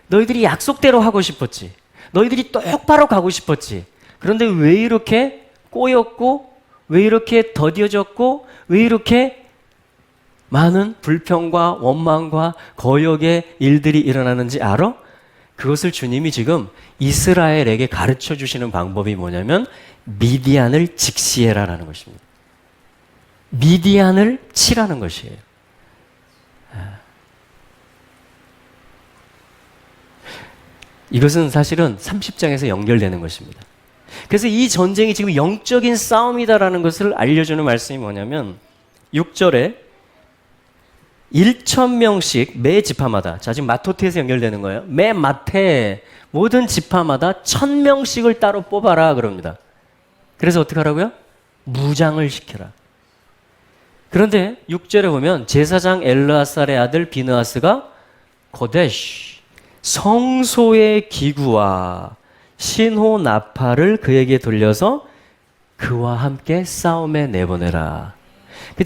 너희들이 약속대로 하고 싶었지. 너희들이 똑바로 가고 싶었지. 그런데 왜 이렇게 꼬였고, 왜 이렇게 더뎌졌고, 왜 이렇게 많은 불평과 원망과 거역의 일들이 일어나는지 알아? 그것을 주님이 지금 이스라엘에게 가르쳐 주시는 방법이 뭐냐면 미디안을 직시해라라는 것입니다. 미디안을 치라는 것이에요. 이것은 사실은 30장에서 연결되는 것입니다. 그래서 이 전쟁이 지금 영적인 싸움이다라는 것을 알려주는 말씀이 뭐냐면 6절에 1,000명씩 매 지파마다, 자 지금 마토테에서 연결되는 거예요. 매 마태 모든 지파마다 1,000명씩을 따로 뽑아라 그럽니다. 그래서 어떻게 하라고요? 무장을 시켜라. 그런데 6절에 보면 제사장 엘르아살의 아들 비느하스가 거데시 성소의 기구와 신호 나팔을 그에게 돌려서 그와 함께 싸움에 내보내라.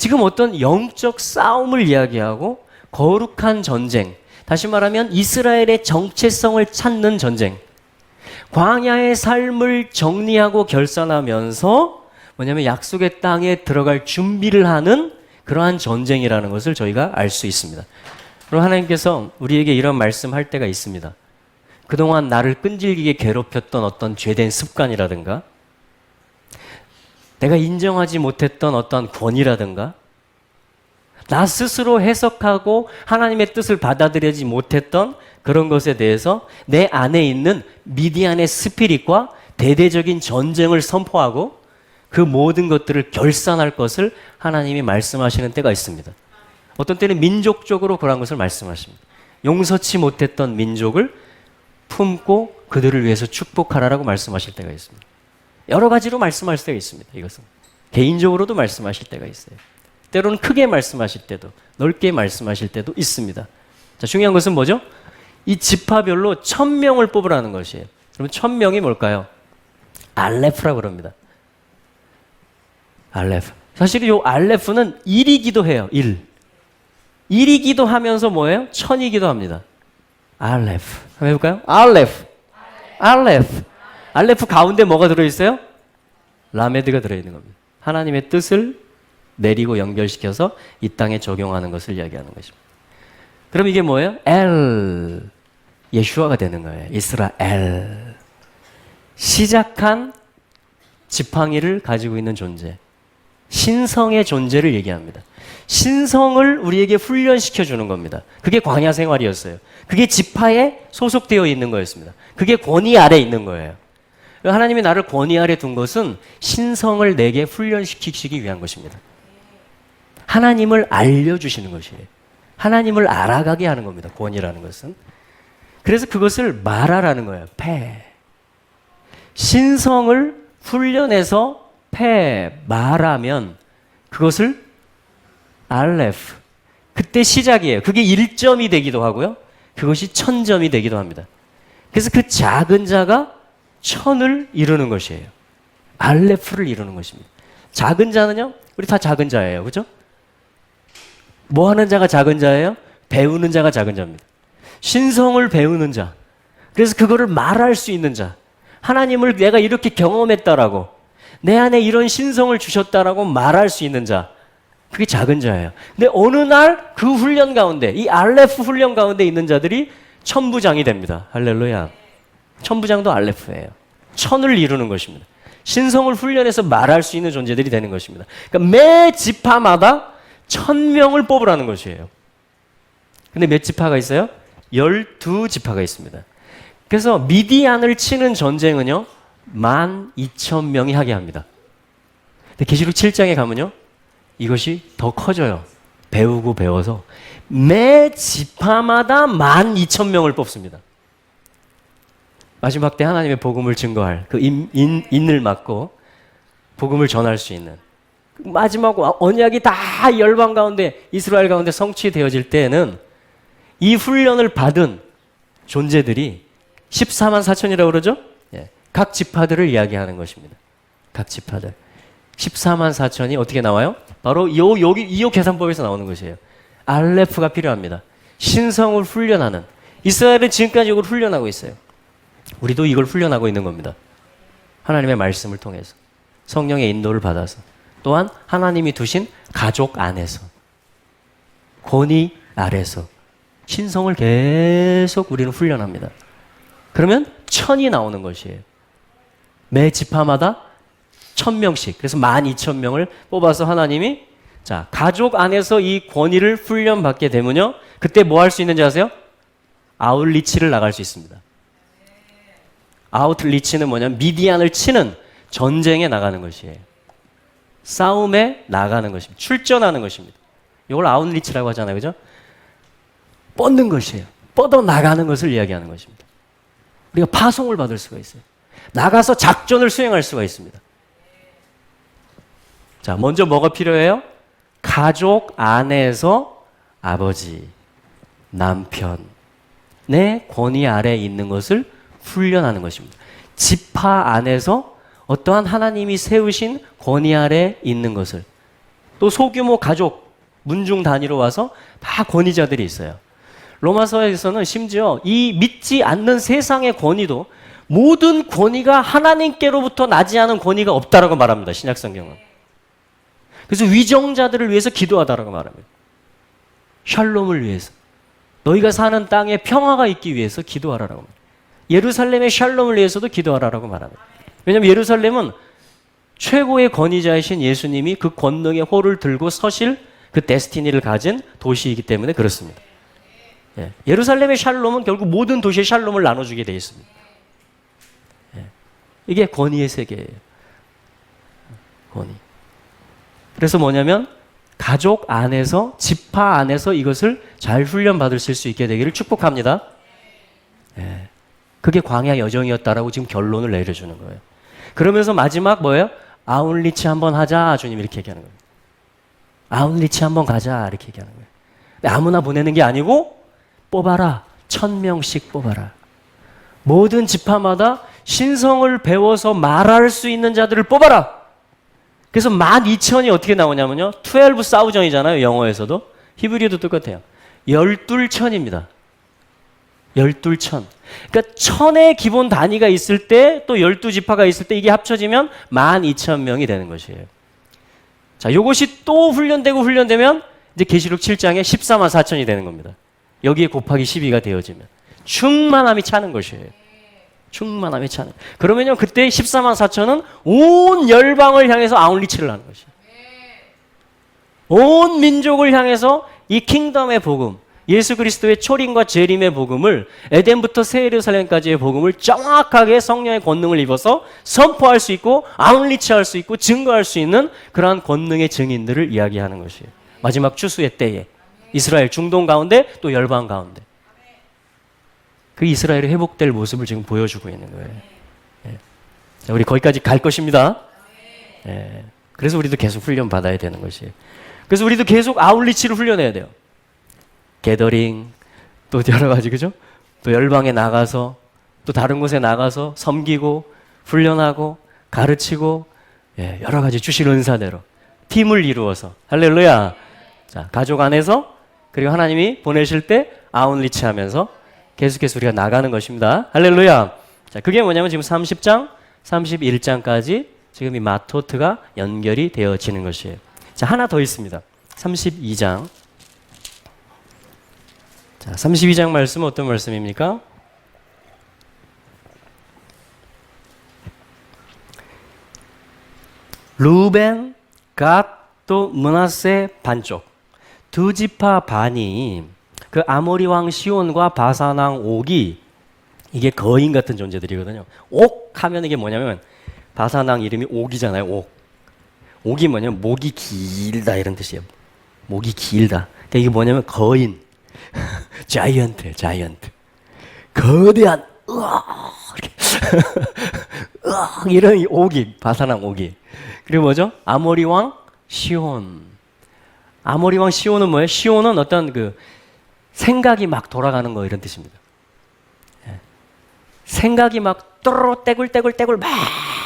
지금 어떤 영적 싸움을 이야기하고 거룩한 전쟁, 다시 말하면 이스라엘의 정체성을 찾는 전쟁, 광야의 삶을 정리하고 결산하면서 뭐냐면 약속의 땅에 들어갈 준비를 하는 그러한 전쟁이라는 것을 저희가 알 수 있습니다. 그럼 하나님께서 우리에게 이런 말씀할 때가 있습니다. 그동안 나를 끈질기게 괴롭혔던 어떤 죄된 습관이라든가 내가 인정하지 못했던 어떤 권위라든가 나 스스로 해석하고 하나님의 뜻을 받아들이지 못했던 그런 것에 대해서 내 안에 있는 미디안의 스피릿과 대대적인 전쟁을 선포하고 그 모든 것들을 결산할 것을 하나님이 말씀하시는 때가 있습니다. 어떤 때는 민족적으로 그런 것을 말씀하십니다. 용서치 못했던 민족을 품고 그들을 위해서 축복하라라고 말씀하실 때가 있습니다. 여러 가지로 말씀할 때가 있습니다. 이것은 개인적으로도 말씀하실 때가 있어요. 때로는 크게 말씀하실 때도 넓게 말씀하실 때도 있습니다. 자, 중요한 것은 뭐죠? 이 지파별로 1,000명을 뽑으라는 것이에요. 그러면 1,000명이 뭘까요? 알레프라고 그럽니다. 알레프. 사실 이 알레프는 1이기도 해요. 1이기도 하면서 뭐예요? 1,000이기도 합니다. 알레프. 한번 해볼까요? 알레프. 알레프 가운데 뭐가 들어있어요? 라메드가 들어있는 겁니다. 하나님의 뜻을 내리고 연결시켜서 이 땅에 적용하는 것을 이야기하는 것입니다. 그럼 이게 뭐예요? 예슈아가 되는 거예요. 이스라엘. 시작한 지팡이를 가지고 있는 존재. 신성의 존재를 얘기합니다. 신성을 우리에게 훈련시켜 주는 겁니다. 그게 광야 생활이었어요. 그게 지파에 소속되어 있는 거였습니다. 그게 권위 아래 있는 거예요. 하나님이 나를 권위 아래 둔 것은 신성을 내게 훈련시키기 위한 것입니다. 하나님을 알려주시는 것이에요. 하나님을 알아가게 하는 겁니다. 권위라는 것은. 그래서 그것을 말하라는 거예요. 신성을 훈련해서 말하면 그것을 알레프. 그때 시작이에요. 그게 1점이 되기도 하고요. 그것이 1,000점이 되기도 합니다. 그래서 그 작은 자가 1,000을 이루는 것이에요. 알레프를 이루는 것입니다. 작은 자는요? 우리 다 작은 자예요. 그죠? 뭐 하는 자가 작은 자예요? 배우는 자가 작은 자입니다. 신성을 배우는 자. 그래서 그거를 말할 수 있는 자. 하나님을 내가 이렇게 경험했다라고 내 안에 이런 신성을 주셨다라고 말할 수 있는 자. 그게 작은 자예요. 근데 어느 날 그 훈련 가운데 이 알레프 훈련 가운데 있는 자들이 천부장이 됩니다. 할렐루야. 천부장도 알레프예요. 1,000을 이루는 것입니다. 신성을 훈련해서 말할 수 있는 존재들이 되는 것입니다. 그러니까 매 지파마다 1,000명을 뽑으라는 것이에요. 근데 몇 지파가 있어요? 12지파가 있습니다. 그래서 미디안을 치는 전쟁은요 12,000명이 하게 합니다. 근데 계시록 7장에 가면요 이것이 더 커져요. 배우고 배워서 매 지파마다 12,000명을 뽑습니다. 마지막 때 하나님의 복음을 증거할 그 인을 맡고 복음을 전할 수 있는 마지막 언약이 다 열방 가운데 이스라엘 가운데 성취되어질 때에는 이 훈련을 받은 존재들이 14만 4천이라고 그러죠? 예. 각 지파들을 이야기하는 것입니다. 각 지파들. 14만 4천이 어떻게 나와요? 바로 이 계산법에서 나오는 것이에요. 알레프가 필요합니다. 신성을 훈련하는. 이스라엘은 지금까지 이걸 훈련하고 있어요. 우리도 이걸 훈련하고 있는 겁니다. 하나님의 말씀을 통해서 성령의 인도를 받아서 또한 하나님이 두신 가족 안에서 권위 아래서 신성을 계속 우리는 훈련합니다. 그러면 천이 나오는 것이에요. 매 지파마다 1000명씩, 그래서 12,000명을 뽑아서 하나님이 자 가족 안에서 이 권위를 훈련받게 되면요, 그때 뭐 할 수 있는지 아세요? 아웃리치를 나갈 수 있습니다. 아웃리치는 뭐냐면 미디안을 치는 전쟁에 나가는 것이에요. 싸움에 나가는 것입니다. 출전하는 것입니다. 이걸 아웃리치라고 하잖아요. 그죠? 뻗는 것이에요. 뻗어 나가는 것을 이야기하는 것입니다. 우리가 파송을 받을 수가 있어요. 나가서 작전을 수행할 수가 있습니다. 자, 먼저 뭐가 필요해요? 가족 안에서 아버지, 남편의 권위 아래에 있는 것을 훈련하는 것입니다. 지파 안에서 어떠한 하나님이 세우신 권위 아래에 있는 것을, 또 소규모 가족, 문중 단위로 와서 다 권위자들이 있어요. 로마서에서는 심지어 이 믿지 않는 세상의 권위도 모든 권위가 하나님께로부터 나지 않은 권위가 없다라고 말합니다. 신약성경은. 그래서 위정자들을 위해서 기도하다라고 말합니다. 샬롬을 위해서. 너희가 사는 땅에 평화가 있기 위해서 기도하라라고 말합니다. 예루살렘의 샬롬을 위해서도 기도하라라고 말합니다. 왜냐하면 예루살렘은 최고의 권위자이신 예수님이 그 권능의 호를 들고 서실 그 데스티니를 가진 도시이기 때문에 그렇습니다. 예. 예루살렘의 샬롬은 결국 모든 도시의 샬롬을 나눠주게 되어 있습니다. 예. 이게 권위의 세계예요. 권위. 그래서 뭐냐면 가족 안에서, 지파 안에서 이것을 잘 훈련받을 수 있게 되기를 축복합니다. 예. 그게 광야 여정이었다라고 지금 결론을 내려주는 거예요. 그러면서 마지막 뭐예요? 아웃리치 한번 하자. 주님 이렇게 얘기하는 거예요. 아웃리치 한번 가자. 이렇게 얘기하는 거예요. 근데 아무나 보내는 게 아니고 뽑아라. 1000명씩 뽑아라. 모든 지파마다 신성을 배워서 말할 수 있는 자들을 뽑아라. 그래서 12,000이 어떻게 나오냐면요. 12,000이잖아요. 영어에서도. 히브리어도 똑같아요. 12,000입니다. 12,000. 그러니까 1000의 기본 단위가 있을 때 또 12지파가 있을 때 이게 합쳐지면 12,000명이 되는 것이에요. 자, 요것이 또 훈련되면 이제 계시록 7장에 144,000이 되는 겁니다. 여기에 곱하기 12가 되어지면 충만함이 차는 것이에요. 충만함이 차는. 그러면요, 그때 144,000은 온 열방을 향해서 아웃리치를 하는 것이에요. 온 민족을 향해서 이 킹덤의 복음, 예수 그리스도의 초림과 재림의 복음을, 에덴부터 새 예루살렘까지의 복음을 정확하게 성령의 권능을 입어서 선포할 수 있고 아웃리치할 수 있고 증거할 수 있는 그러한 권능의 증인들을 이야기하는 것이에요. 마지막 추수의 때에 이스라엘 중동 가운데 또 열방 가운데 그 이스라엘이 회복될 모습을 지금 보여주고 있는 거예요. 예. 자, 우리 거기까지 갈 것입니다. 예. 그래서 우리도 계속 훈련 받아야 되는 것이에요. 그래서 우리도 계속 아웃리치를 훈련해야 돼요. 게더링, 또 여러 가지, 그죠? 또 열방에 나가서, 또 다른 곳에 나가서 섬기고, 훈련하고, 가르치고, 예, 여러 가지 주신 은사대로 팀을 이루어서, 할렐루야. 자, 가족 안에서, 그리고 하나님이 보내실 때 아웃리치 하면서 계속해서 우리가 나가는 것입니다. 할렐루야. 자, 그게 뭐냐면 지금 30장, 31장까지 지금 이 마토트가 연결이 되어지는 것이에요. 자, 하나 더 있습니다. 32장. 자, 32장 말씀은 어떤 말씀입니까? 루벤, 갓, 또 므낫세 반쪽 두 지파 반이 그 아모리 왕 시온과 바산 왕 옥이 이게 거인 같은 존재들이거든요. 옥 하면 이게 뭐냐면 바산 왕 이름이 옥이잖아요. 옥. 옥이 뭐냐면 목이 길다 이런 뜻이에요. 목이 길다. 그러니까 이게 뭐냐면 거인. 자이언트. 거대한 이렇게 이런 옥이 바산 왕 옥이. 그리고 뭐죠? 아모리 왕 시온. 아모리 왕 시온은 뭐예요? 시온은 어떤 그 생각이 막 돌아가는 거 이런 뜻입니다. 예. 생각이 막 또르르 떼굴떼굴 막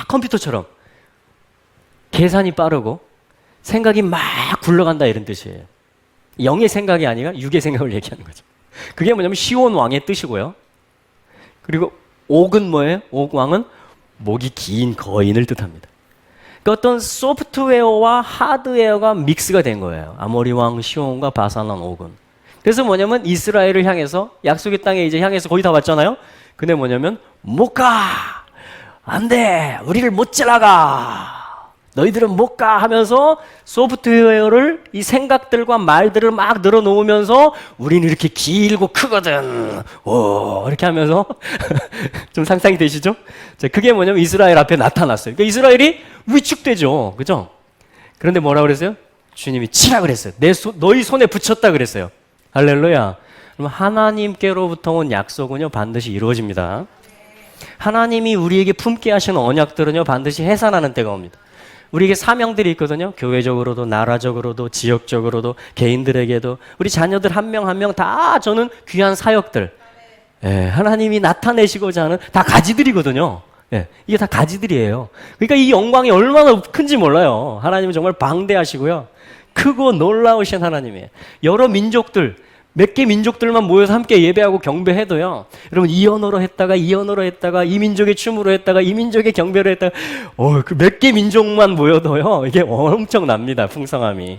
컴퓨터처럼 계산이 빠르고 생각이 막 굴러간다 이런 뜻이에요. 영의 생각이 아니라 육의 생각을 얘기하는 거죠. 그게 뭐냐면 시온 왕의 뜻이고요. 그리고 옥은 뭐예요? 옥왕은 목이 긴 거인을 뜻합니다. 그러니까 어떤 소프트웨어와 하드웨어가 믹스가 된 거예요. 아모리 왕 시온과 바산왕 옥은. 그래서 뭐냐면 이스라엘을 향해서 약속의 땅에 이제 향해서 거의 다 왔잖아요. 근데 뭐냐면 못 가. 안 돼. 우리를 못 지나가. 너희들은 못 가 하면서 소프트웨어를 이 생각들과 말들을 막 늘어놓으면서 우리는 이렇게 길고 크거든. 오, 이렇게 하면서 좀 상상이 되시죠? 자, 그게 뭐냐면 이스라엘 앞에 나타났어요. 그러니까 이스라엘이 위축되죠. 그죠? 그런데 뭐라 그랬어요? 주님이 치라 그랬어요. 너희 손에 붙였다 그랬어요. 할렐루야. 그럼 하나님께로부터 온 약속은요, 반드시 이루어집니다. 하나님이 우리에게 품게 하신 언약들은요, 반드시 해산하는 때가 옵니다. 우리에게 사명들이 있거든요. 교회적으로도, 나라적으로도, 지역적으로도, 개인들에게도. 우리 자녀들 한 명 한 명 다 저는 귀한 사역들. 예, 하나님이 나타내시고자 하는 다 가지들이거든요. 예, 이게 다 가지들이에요. 그러니까 이 영광이 얼마나 큰지 몰라요. 하나님은 정말 방대하시고요. 크고 놀라우신 하나님이에요. 여러 민족들, 몇 개 민족들만 모여서 함께 예배하고 경배해도요. 여러분 이 언어로 했다가 이 언어로 했다가 이 민족의 춤으로 했다가 이 민족의 경배로 했다가 그 몇 개 민족만 모여도요. 이게 엄청납니다. 풍성함이.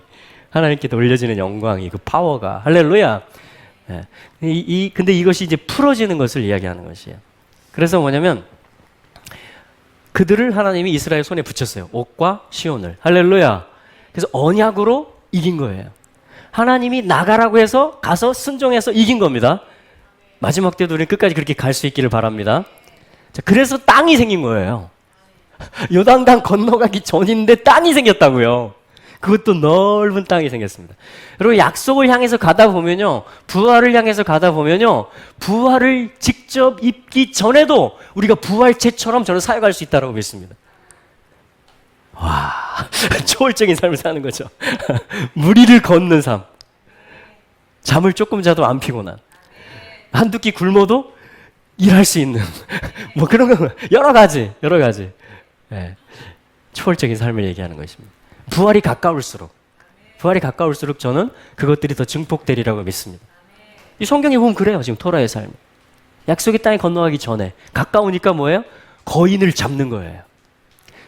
하나님께 돌려지는 영광이 그 파워가. 할렐루야. 예. 근데 이것이 이제 풀어지는 것을 이야기하는 것이에요. 그래서 뭐냐면 그들을 하나님이 이스라엘 손에 붙였어요. 옥과 시온을. 할렐루야. 그래서 언약으로 이긴 거예요. 하나님이 나가라고 해서 가서 순종해서 이긴 겁니다. 마지막 때도 우리는 끝까지 그렇게 갈 수 있기를 바랍니다. 자, 그래서 땅이 생긴 거예요. 요단강 건너가기 전인데 땅이 생겼다고요. 그것도 넓은 땅이 생겼습니다. 그리고 약속을 향해서 가다 보면요, 부활을 향해서 가다 보면요, 부활을 직접 입기 전에도 우리가 부활체처럼 저는 사역할 수 있다고 믿습니다. 와, 초월적인 삶을 사는 거죠. 물 위를 걷는 삶. 잠을 조금 자도 안 피곤한. 한두 끼 굶어도 일할 수 있는. 뭐 그런 거, 여러 가지. 네. 초월적인 삶을 얘기하는 것입니다. 부활이 가까울수록 저는 그것들이 더 증폭되리라고 믿습니다. 이 성경에 보면 그래요. 지금 토라의 삶. 약속의 땅에 건너가기 전에 가까우니까 뭐예요? 거인을 잡는 거예요.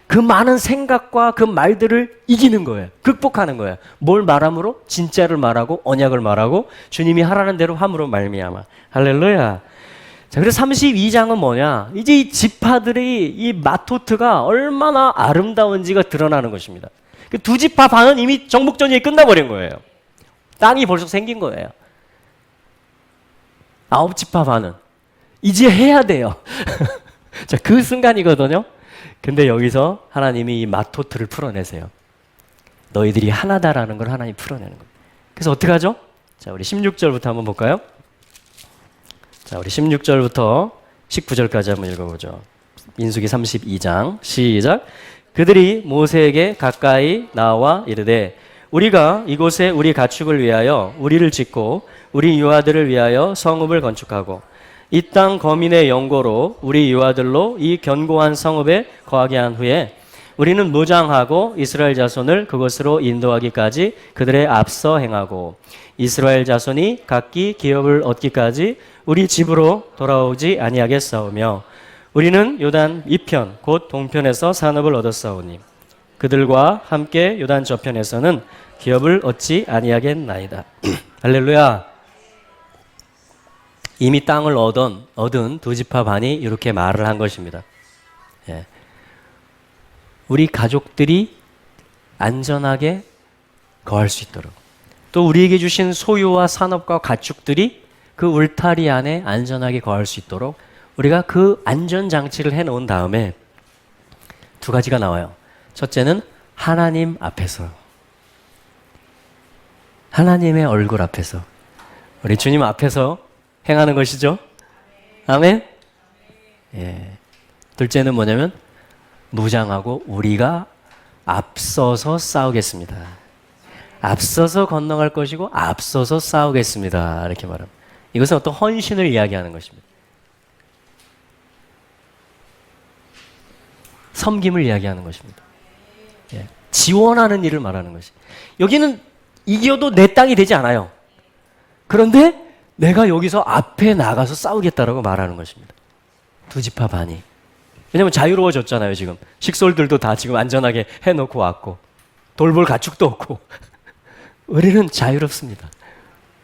그 많은 생각과 그 말들을 이기는 거예요. 극복하는 거예요. 뭘 말함으로? 진짜를 말하고 언약을 말하고 주님이 하라는 대로 함으로 말미암아. 할렐루야. 자, 그래서 32장은 뭐냐? 이제 이 지파들의 이 마토트가 얼마나 아름다운지가 드러나는 것입니다. 그 두 지파 반은 이미 정복전이 끝나버린 거예요. 땅이 벌써 생긴 거예요. 9지파 반은 이제 해야 돼요. 자, 그 순간이거든요. 근데 여기서 하나님이 이 마토트를 풀어내세요. 너희들이 하나다라는 걸 하나님이 풀어내는 거예요. 그래서 어떻게 하죠? 자, 우리 16절부터 한번 볼까요? 자, 우리 16절부터 19절까지 한번 읽어보죠. 민수기 32장 시작. 그들이 모세에게 가까이 나와 이르되 우리가 이곳에 우리 가축을 위하여 우리를 짓고 우리 유아들을 위하여 성읍을 건축하고 이 땅 거민의 영고로 우리 유아들로 이 견고한 성읍에 거하게 한 후에 우리는 무장하고 이스라엘 자손을 그곳으로 인도하기까지 그들의 앞서 행하고 이스라엘 자손이 각기 기업을 얻기까지 우리 집으로 돌아오지 아니하겠사오며 우리는 요단 이편 곧 동편에서 산업을 얻었사오니 그들과 함께 요단 저편에서는 기업을 얻지 아니하겠나이다. 할렐루야. 이미 땅을 얻은 두 지파 반이 이렇게 말을 한 것입니다. 예. 우리 가족들이 안전하게 거할 수 있도록 또 우리에게 주신 소유와 산업과 가축들이 그 울타리 안에 안전하게 거할 수 있도록 우리가 그 안전장치를 해놓은 다음에 두 가지가 나와요. 첫째는 하나님 앞에서, 하나님의 얼굴 앞에서, 우리 주님 앞에서 행하는 것이죠. 아멘. 예. 둘째는 뭐냐면 무장하고 우리가 앞서서 싸우겠습니다. 앞서서 건너갈 것이고 앞서서 싸우겠습니다. 이렇게 말합니다. 이것은 어떤 헌신을 이야기하는 것입니다. 섬김을 이야기하는 것입니다. 예. 지원하는 일을 말하는 것이. 여기는 이겨도 내 땅이 되지 않아요. 그런데 내가 여기서 앞에 나가서 싸우겠다라고 말하는 것입니다. 두 지파 반이. 왜냐면 자유로워졌잖아요, 지금. 식솔들도 다 지금 안전하게 해놓고 왔고, 돌볼 가축도 없고. 우리는 자유롭습니다.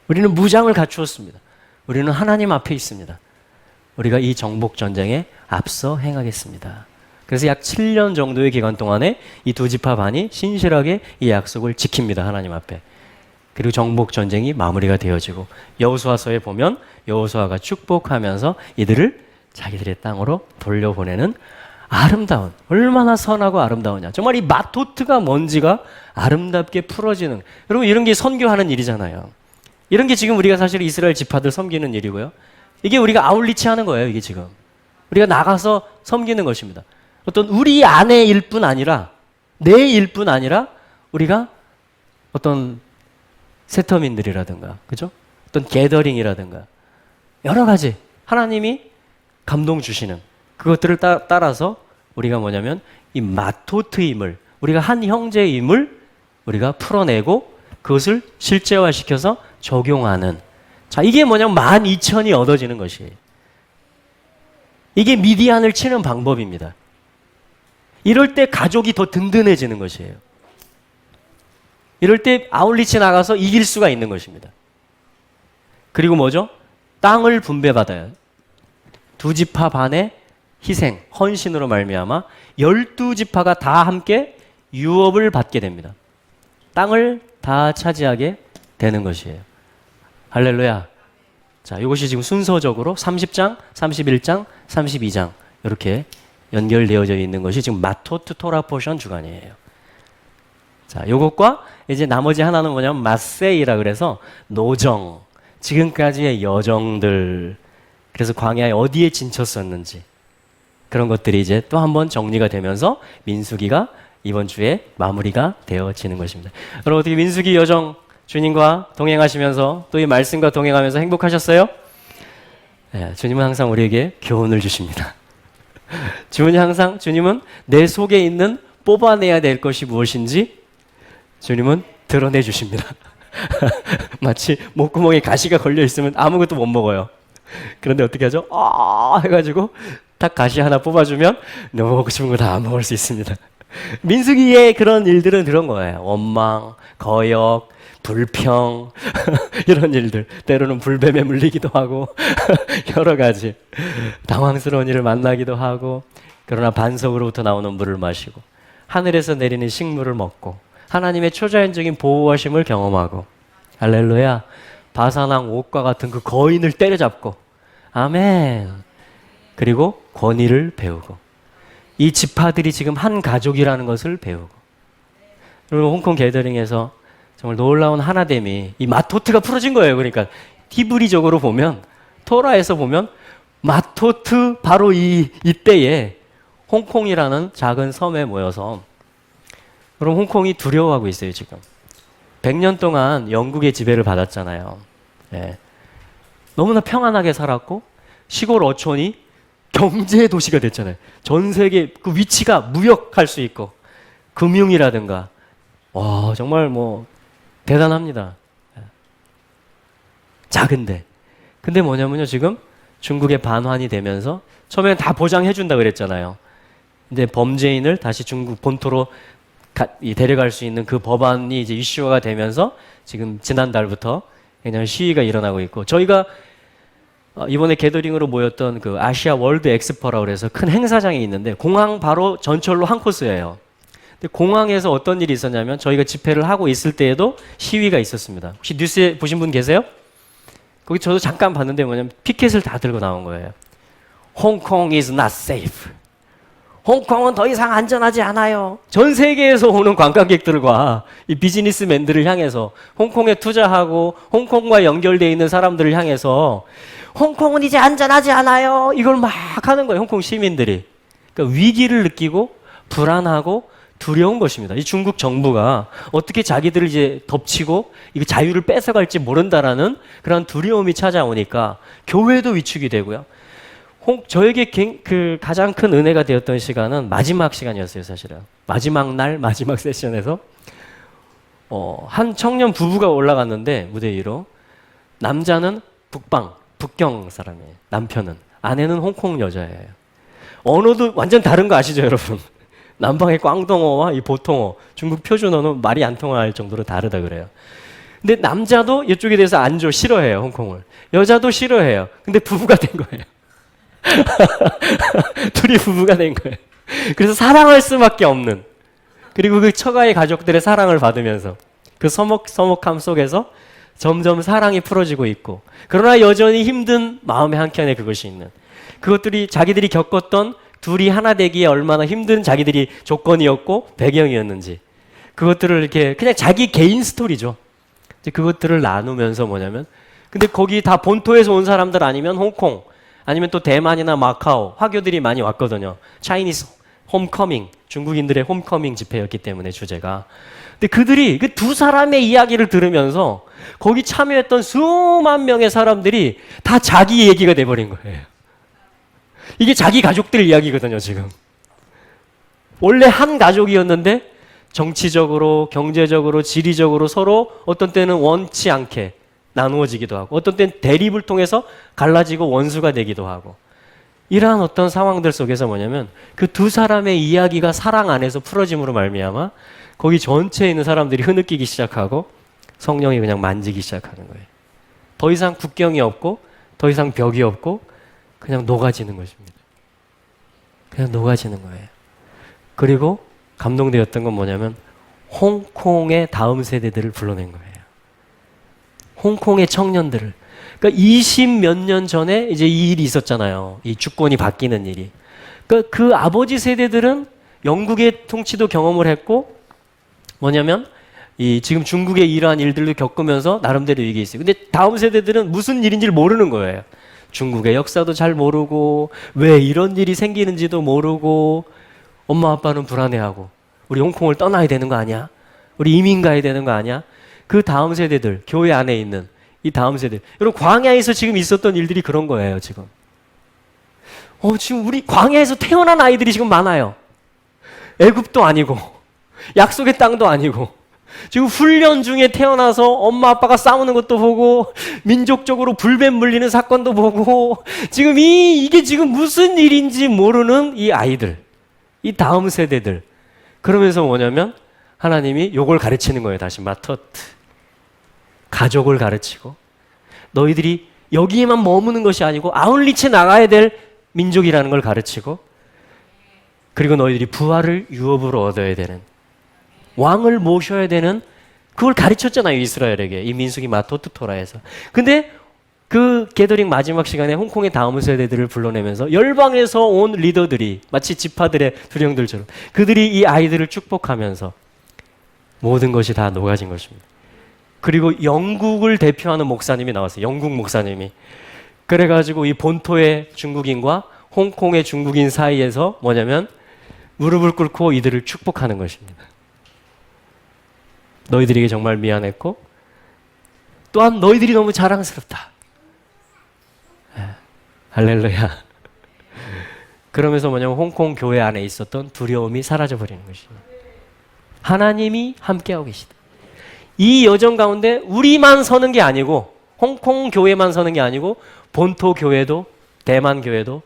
우리는 무장을 갖추었습니다. 우리는 하나님 앞에 있습니다. 우리가 이 정복 전쟁에 앞서 행하겠습니다. 그래서 약 7년 정도의 기간 동안에 이 두 지파 반이 신실하게 이 약속을 지킵니다. 하나님 앞에. 그리고 정복 전쟁이 마무리가 되어지고 여호수아서에 보면 여호수아가 축복하면서 이들을 자기들의 땅으로 돌려보내는 아름다운, 얼마나 선하고 아름다우냐. 정말 이 마토트가 뭔지가 아름답게 풀어지는, 여러분 이런 게 선교하는 일이잖아요. 이런 게 지금 우리가 사실 이스라엘 지파들 섬기는 일이고요. 이게 우리가 아울리치 하는 거예요. 이게 지금 우리가 나가서 섬기는 것입니다. 어떤 우리 안의 일뿐 아니라 내 일뿐 아니라 우리가 어떤 세터민들이라든가, 그죠? 어떤 게더링이라든가 여러 가지 하나님이 감동 주시는 그것들을 따라서 우리가 뭐냐면 이 마토트임을, 우리가 한 형제임을 우리가 풀어내고 그것을 실제화시켜서 적용하는, 자, 이게 뭐냐면 12,000이 얻어지는 것이에요. 이게 미디안을 치는 방법입니다. 이럴 때 가족이 더 든든해지는 것이에요. 이럴 때 아울리치 나가서 이길 수가 있는 것입니다. 그리고 뭐죠? 땅을 분배받아요. 두 지파 반의 희생, 헌신으로 말미암아 12지파가 다 함께 유업을 받게 됩니다. 땅을 다 차지하게 되는 것이에요. 할렐루야. 자, 이것이 지금 순서적으로 30장, 31장, 32장 이렇게 연결되어져 있는 것이 지금 마토트 토라 포션 주간이에요. 자, 요것과 이제 나머지 하나는 뭐냐면 마세이라 그래서 노정, 지금까지의 여정들, 그래서 광야에 어디에 진쳤었는지 그런 것들이 이제 또 한 번 정리가 되면서 민수기가 이번 주에 마무리가 되어지는 것입니다. 여러분 어떻게 민수기 여정 주님과 동행하시면서 또 이 말씀과 동행하면서 행복하셨어요? 네, 주님은 항상 우리에게 교훈을 주십니다. 주님은 내 속에 있는 뽑아내야 될 것이 무엇인지 주님은 드러내 주십니다. 마치 목구멍에 가시가 걸려 있으면 아무것도 못 먹어요. 그런데 어떻게 하죠? 해가지고 딱 가시 하나 뽑아주면 너무 먹고 싶은 거 다 먹을 수 있습니다. 민수기의 그런 일들은 그런 거예요. 원망, 거역, 불평 이런 일들, 때로는 불뱀에 물리기도 하고 여러 가지 당황스러운 일을 만나기도 하고, 그러나 반석으로부터 나오는 물을 마시고 하늘에서 내리는 식물을 먹고 하나님의 초자연적인 보호하심을 경험하고, 할렐루야, 바산왕 옥과 같은 그 거인을 때려잡고, 아멘, 그리고 권위를 배우고, 이 지파들이 지금 한 가족이라는 것을 배우고, 그리고 홍콩 게더링에서 정말 놀라운 하나됨이, 이 마토트가 풀어진 거예요. 그러니까 히브리적으로 보면, 토라에서 보면 마토트 바로 이때에 홍콩이라는 작은 섬에 모여서, 그럼 홍콩이 두려워하고 있어요. 지금 100년 동안 영국의 지배를 받았잖아요. 네. 너무나 평안하게 살았고 시골 어촌이 경제의 도시가 됐잖아요. 전 세계 그 위치가 무역할 수 있고 금융이라든가, 와, 정말 뭐 대단합니다. 작은데, 근데 뭐냐면요, 지금 중국의 반환이 되면서 처음에는 다 보장해 준다 그랬잖아요. 근데 범죄인을 다시 중국 본토로 데려갈 수 있는 그 법안이 이제 이슈화가 되면서 지금 지난달부터 그냥 시위가 일어나고 있고, 저희가 이번에 게더링으로 모였던 그 아시아 월드 엑스포라고 그래서 큰 행사장이 있는데 공항 바로 전철로 한 코스예요. 근데 공항에서 어떤 일이 있었냐면 저희가 집회를 하고 있을 때에도 시위가 있었습니다. 혹시 뉴스에 보신 분 계세요? 거기 저도 잠깐 봤는데 뭐냐면 피켓을 다 들고 나온 거예요. 홍콩 is not safe. 홍콩은 더 이상 안전하지 않아요. 전 세계에서 오는 관광객들과 이 비즈니스맨들을 향해서, 홍콩에 투자하고 홍콩과 연결되어 있는 사람들을 향해서 홍콩은 이제 안전하지 않아요, 이걸 막 하는 거예요. 홍콩 시민들이. 그러니까 위기를 느끼고 불안하고 두려운 것입니다. 이 중국 정부가 어떻게 자기들을 이제 덮치고 이거 자유를 뺏어갈지 모른다라는 그런 두려움이 찾아오니까 교회도 위축이 되고요. 저에게 그 가장 큰 은혜가 되었던 시간은 마지막 시간이었어요. 사실은 마지막 날 마지막 세션에서 한 청년 부부가 올라갔는데 무대 위로, 남자는 북경 사람이에요. 남편은 아내는 홍콩 여자예요. 언어도 완전 다른 거 아시죠, 여러분? 남방의 꽝동어와 이 보통어, 중국 표준어는 말이 안 통할 정도로 다르다 그래요. 근데 남자도 이쪽에 대해서 안 줘, 싫어해요, 홍콩을. 여자도 싫어해요. 근데 부부가 된 거예요. 둘이 부부가 된 거예요. 그래서 사랑할 수밖에 없는, 그리고 그 처가의 가족들의 사랑을 받으면서 그 서먹함 속에서 점점 사랑이 풀어지고 있고, 그러나 여전히 힘든 마음의 한켠에 그것이 있는, 그것들이 자기들이 겪었던 둘이 하나 되기에 얼마나 힘든 자기들이 조건이었고 배경이었는지, 그것들을 이렇게 그냥 자기 개인 스토리죠. 이제 그것들을 나누면서 뭐냐면, 근데 거기 다 본토에서 온 사람들 아니면 홍콩, 아니면 또 대만이나 마카오, 화교들이 많이 왔거든요. 차이니스 홈커밍, 중국인들의 홈커밍 집회였기 때문에 주제가. 근데 그들이 그 두 사람의 이야기를 들으면서 거기 참여했던 수만 명의 사람들이 다 자기 얘기가 돼버린 거예요. 이게 자기 가족들 이야기거든요, 지금. 원래 한 가족이었는데 정치적으로, 경제적으로, 지리적으로 서로 어떤 때는 원치 않게 나누어지기도 하고, 어떤 때는 대립을 통해서 갈라지고 원수가 되기도 하고, 이러한 어떤 상황들 속에서 뭐냐면 그 두 사람의 이야기가 사랑 안에서 풀어짐으로 말미암아 거기 전체에 있는 사람들이 흐느끼기 시작하고 성령이 그냥 만지기 시작하는 거예요. 더 이상 국경이 없고 더 이상 벽이 없고 그냥 녹아지는 것입니다. 그냥 녹아지는 거예요. 그리고 감동되었던 건 뭐냐면 홍콩의 다음 세대들을 불러낸 거예요. 홍콩의 청년들을. 그러니까 20몇 년 전에 이제 이 일이 있었잖아요. 이 주권이 바뀌는 일이. 그러니까 그 아버지 세대들은 영국의 통치도 경험을 했고, 뭐냐면 이 지금 중국의 이러한 일들도 겪으면서 나름대로 이게 있어요. 근데 다음 세대들은 무슨 일인지를 모르는 거예요. 중국의 역사도 잘 모르고 왜 이런 일이 생기는지도 모르고, 엄마 아빠는 불안해하고 우리 홍콩을 떠나야 되는 거 아니야? 우리 이민 가야 되는 거 아니야? 그 다음 세대들, 교회 안에 있는 이 다음 세대. 여러분, 광야에서 지금 있었던 일들이 그런 거예요, 지금. 지금 우리 광야에서 태어난 아이들이 지금 많아요. 애굽도 아니고, 약속의 땅도 아니고, 지금 훈련 중에 태어나서 엄마 아빠가 싸우는 것도 보고, 민족적으로 불뱀 물리는 사건도 보고, 지금 이게 지금 무슨 일인지 모르는 이 아이들, 이 다음 세대들. 그러면서 뭐냐면, 하나님이 요걸 가르치는 거예요, 다시. 마터트. 가족을 가르치고, 너희들이 여기에만 머무는 것이 아니고 아울리치 나가야 될 민족이라는 걸 가르치고, 그리고 너희들이 부활을 유업으로 얻어야 되는, 왕을 모셔야 되는, 그걸 가르쳤잖아요, 이스라엘에게. 이 민수기 마토트 토라에서. 근데 그 게더링 마지막 시간에 홍콩의 다음 세대들을 불러내면서 열방에서 온 리더들이 마치 지파들의 두령들처럼 그들이 이 아이들을 축복하면서 모든 것이 다 녹아진 것입니다. 그리고 영국을 대표하는 목사님이 나왔어요. 영국 목사님이. 그래가지고 이 본토의 중국인과 홍콩의 중국인 사이에서 뭐냐면 무릎을 꿇고 이들을 축복하는 것입니다. 너희들에게 정말 미안했고 또한 너희들이 너무 자랑스럽다. 할렐루야. 그러면서 뭐냐면 홍콩 교회 안에 있었던 두려움이 사라져버리는 것입니다. 하나님이 함께하고 계시다. 이 여정 가운데 우리만 서는 게 아니고, 홍콩 교회만 서는 게 아니고, 본토 교회도, 대만 교회도,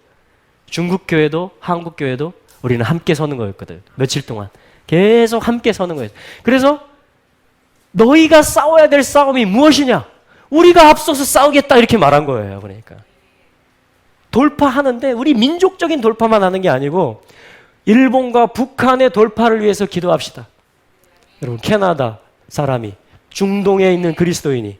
중국 교회도, 한국 교회도 우리는 함께 서는 거였거든. 며칠 동안 계속 함께 서는 거예요. 그래서 너희가 싸워야 될 싸움이 무엇이냐? 우리가 앞서서 싸우겠다, 이렇게 말한 거예요. 그러니까 돌파하는데 우리 민족적인 돌파만 하는 게 아니고 일본과 북한의 돌파를 위해서 기도합시다. 여러분, 캐나다 사람이, 중동에 있는 그리스도인이,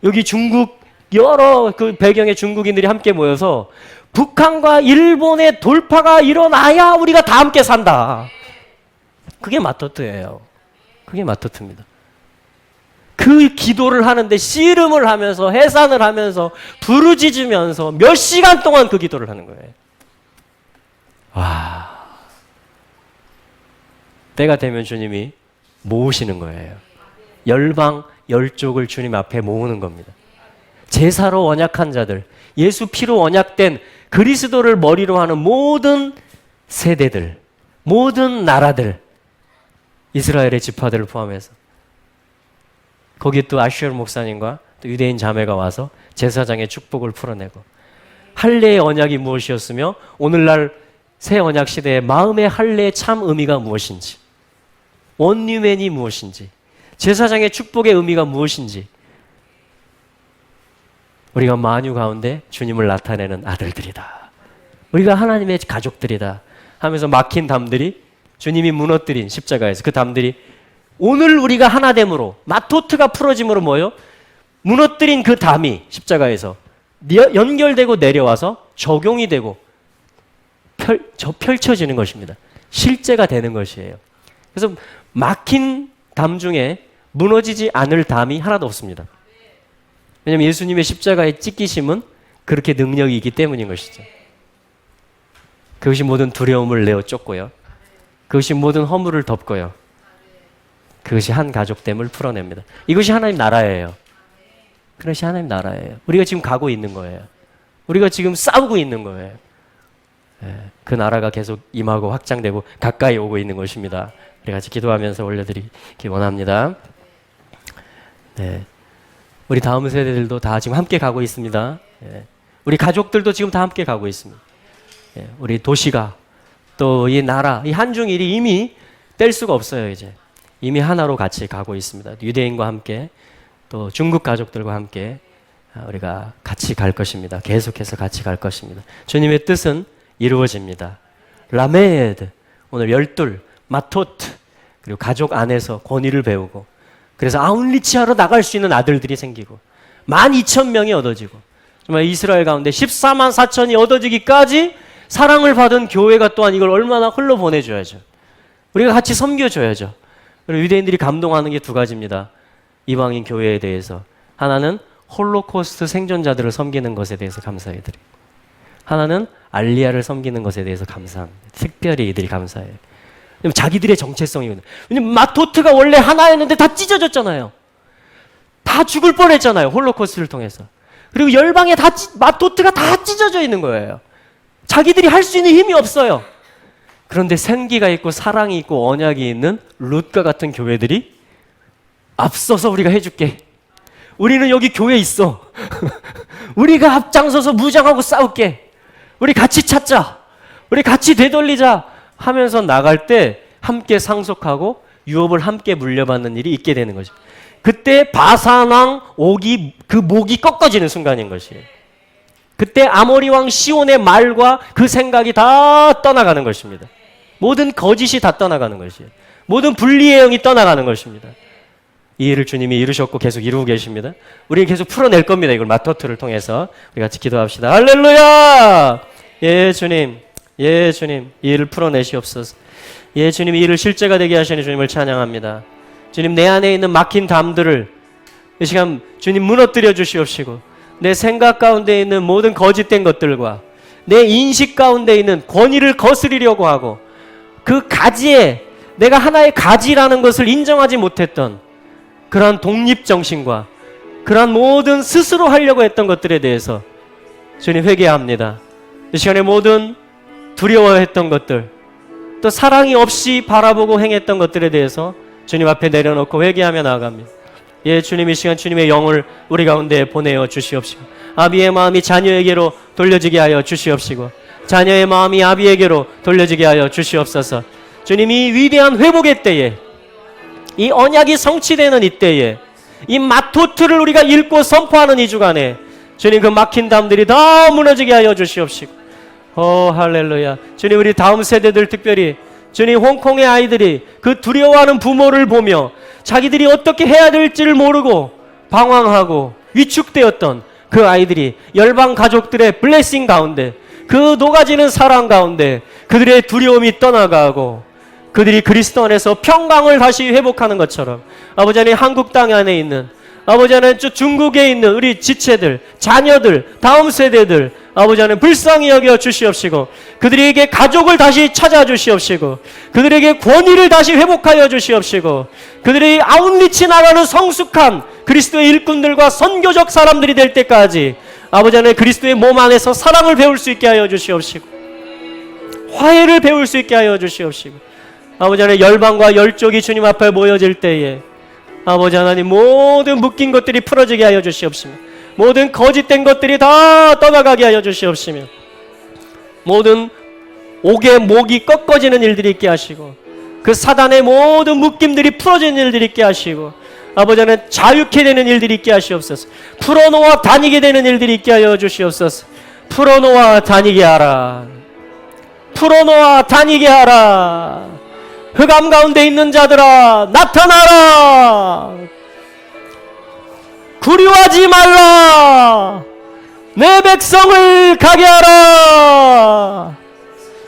여기 중국 여러 그 배경의 중국인들이 함께 모여서 북한과 일본의 돌파가 일어나야 우리가 다 함께 산다. 그게 마토트예요. 그게 마토트입니다. 그 기도를 하는데 씨름을 하면서 해산을 하면서 부르짖으면서 몇 시간 동안 그 기도를 하는 거예요. 와, 때가 되면 주님이 모으시는 거예요. 열방 열족을 주님 앞에 모으는 겁니다. 제사로 언약한 자들, 예수 피로 언약된 그리스도를 머리로 하는 모든 세대들, 모든 나라들, 이스라엘의 지파들을 포함해서, 거기에 또 아슈엘 목사님과 또 유대인 자매가 와서 제사장의 축복을 풀어내고, 할례의 언약이 무엇이었으며 오늘날 새 언약 시대의 마음의 할례의 참 의미가 무엇인지, 원뉴맨이 무엇인지, 제사장의 축복의 의미가 무엇인지, 우리가 만유 가운데 주님을 나타내는 아들들이다, 우리가 하나님의 가족들이다 하면서 막힌 담들이, 주님이 무너뜨린 십자가에서 그 담들이 오늘 우리가 하나됨으로, 마토트가 풀어짐으로 뭐요? 무너뜨린 그 담이 십자가에서 연결되고 내려와서 적용이 되고 펼쳐지는 것입니다. 실제가 되는 것이에요. 그래서 막힌 담 중에 무너지지 않을 담이 하나도 없습니다. 왜냐하면 예수님의 십자가의 찢기심은 그렇게 능력이 있기 때문인 것이죠. 그것이 모든 두려움을 내어 쫓고요, 그것이 모든 허물을 덮고요, 그것이 한 가족됨을 풀어냅니다. 이것이 하나님 나라예요. 그것이 하나님 나라예요. 우리가 지금 가고 있는 거예요. 우리가 지금 싸우고 있는 거예요. 그 나라가 계속 임하고 확장되고 가까이 오고 있는 것입니다. 우리 같이 기도하면서 올려드리기 원합니다. 네. 우리 다음 세대들도 다 지금 함께 가고 있습니다. 우리 가족들도 지금 다 함께 가고 있습니다. 우리 도시가, 또 이 나라, 이 한중일이 이미 뗄 수가 없어요. 이제 이미 하나로 같이 가고 있습니다. 유대인과 함께, 또 중국 가족들과 함께 우리가 같이 갈 것입니다. 계속해서 같이 갈 것입니다. 주님의 뜻은 이루어집니다. 라메드, 오늘 열둘, 마토트, 그리고 가족 안에서 권위를 배우고, 그래서 아웃리치하러 나갈 수 있는 아들들이 생기고 12,000명이 얻어지고, 정말 이스라엘 가운데 14만 4천이 얻어지기까지 사랑을 받은 교회가 또한 이걸 얼마나 흘러보내줘야죠. 우리가 같이 섬겨줘야죠. 그리고 유대인들이 감동하는 게 두 가지입니다. 이방인 교회에 대해서, 하나는 홀로코스트 생존자들을 섬기는 것에 대해서 감사해드리고, 하나는 알리야를 섬기는 것에 대해서 감사합니다. 특별히 이들이 감사해요. 자기들의 정체성이거든요. 왜냐면 마토트가 원래 하나였는데 다 찢어졌잖아요. 다 죽을 뻔했잖아요. 홀로코스트를 통해서. 그리고 열방에 마토트가 다 찢어져 있는 거예요. 자기들이 할 수 있는 힘이 없어요. 그런데 생기가 있고 사랑이 있고 언약이 있는 룻과 같은 교회들이 앞서서 우리가 해줄게. 우리는 여기 교회 있어. 우리가 앞장서서 무장하고 싸울게. 우리 같이 찾자. 우리 같이 되돌리자 하면서 나갈 때 함께 상속하고 유업을 함께 물려받는 일이 있게 되는 거죠. 그때 바산왕 옥이, 그 목이 꺾어지는 순간인 것이에요. 그때 아모리 왕 시온의 말과 그 생각이 다 떠나가는 것입니다. 모든 거짓이 다 떠나가는 것이에요. 모든 분리의 영이 떠나가는 것입니다. 이 일을 주님이 이루셨고 계속 이루고 계십니다. 우리는 계속 풀어낼 겁니다. 이걸 마토트를 통해서 우리 같이 기도합시다. 할렐루야! 예 주님, 예 주님, 이 일을 풀어내시옵소서. 예 주님, 이 일을 실제가 되게 하시는 주님을 찬양합니다. 주님, 내 안에 있는 막힌 담들을 이 시간 주님 무너뜨려 주시옵시고, 내 생각 가운데 있는 모든 거짓된 것들과 내 인식 가운데 있는 권위를 거스리려고 하고, 그 가지에 내가 하나의 가지라는 것을 인정하지 못했던 그러한 독립정신과 그러한 모든 스스로 하려고 했던 것들에 대해서 주님 회개합니다. 이 시간에 모든 두려워했던 것들, 또 사랑이 없이 바라보고 행했던 것들에 대해서 주님 앞에 내려놓고 회개하며 나아갑니다. 예 주님, 이 시간 주님의 영을 우리 가운데 보내어 주시옵시고, 아비의 마음이 자녀에게로 돌려지게 하여 주시옵시고, 자녀의 마음이 아비에게로 돌려지게 하여 주시옵소서. 주님, 이 위대한 회복의 때에, 이 언약이 성취되는 이 때에, 이 마토트를 우리가 읽고 선포하는 이 주간에 주님, 그 막힌 담들이 다 무너지게 하여 주시옵시고, 할렐루야. 주님, 우리 다음 세대들, 특별히 주님, 홍콩의 아이들이 그 두려워하는 부모를 보며 자기들이 어떻게 해야 될지를 모르고 방황하고 위축되었던 그 아이들이 열방 가족들의 블레싱 가운데, 그 녹아지는 사랑 가운데 그들의 두려움이 떠나가고 그들이 그리스도 안에서 평강을 다시 회복하는 것처럼, 아버지 하나님, 한국 땅 안에 있는, 아버지 하나님, 중국에 있는 우리 지체들, 자녀들, 다음 세대들, 아버지 하나님 불쌍히 여겨 주시옵시고, 그들에게 가족을 다시 찾아주시옵시고, 그들에게 권위를 다시 회복하여 주시옵시고, 그들이 아웃리치 나가는 성숙한 그리스도의 일꾼들과 선교적 사람들이 될 때까지 아버지 하나님, 그리스도의 몸 안에서 사랑을 배울 수 있게 하여 주시옵시고, 화해를 배울 수 있게 하여 주시옵시고, 아버지 하나님, 열방과 열족이 주님 앞에 모여질 때에 아버지 하나님, 모든 묶인 것들이 풀어지게 하여 주시옵시고, 모든 거짓된 것들이 다 떠나가게 하여 주시옵시며, 모든 옥의 목이 꺾어지는 일들이 있게 하시고, 그 사단의 모든 묶임들이 풀어지는 일들이 있게 하시고, 아버지는 자유케 되는 일들이 있게 하시옵소서. 풀어놓아 다니게 되는 일들이 있게 하여 주시옵소서. 풀어놓아 다니게 하라. 풀어놓아 다니게 하라. 흑암 가운데 있는 자들아 나타나라. 구류하지 말라. 내 백성을 가게 하라.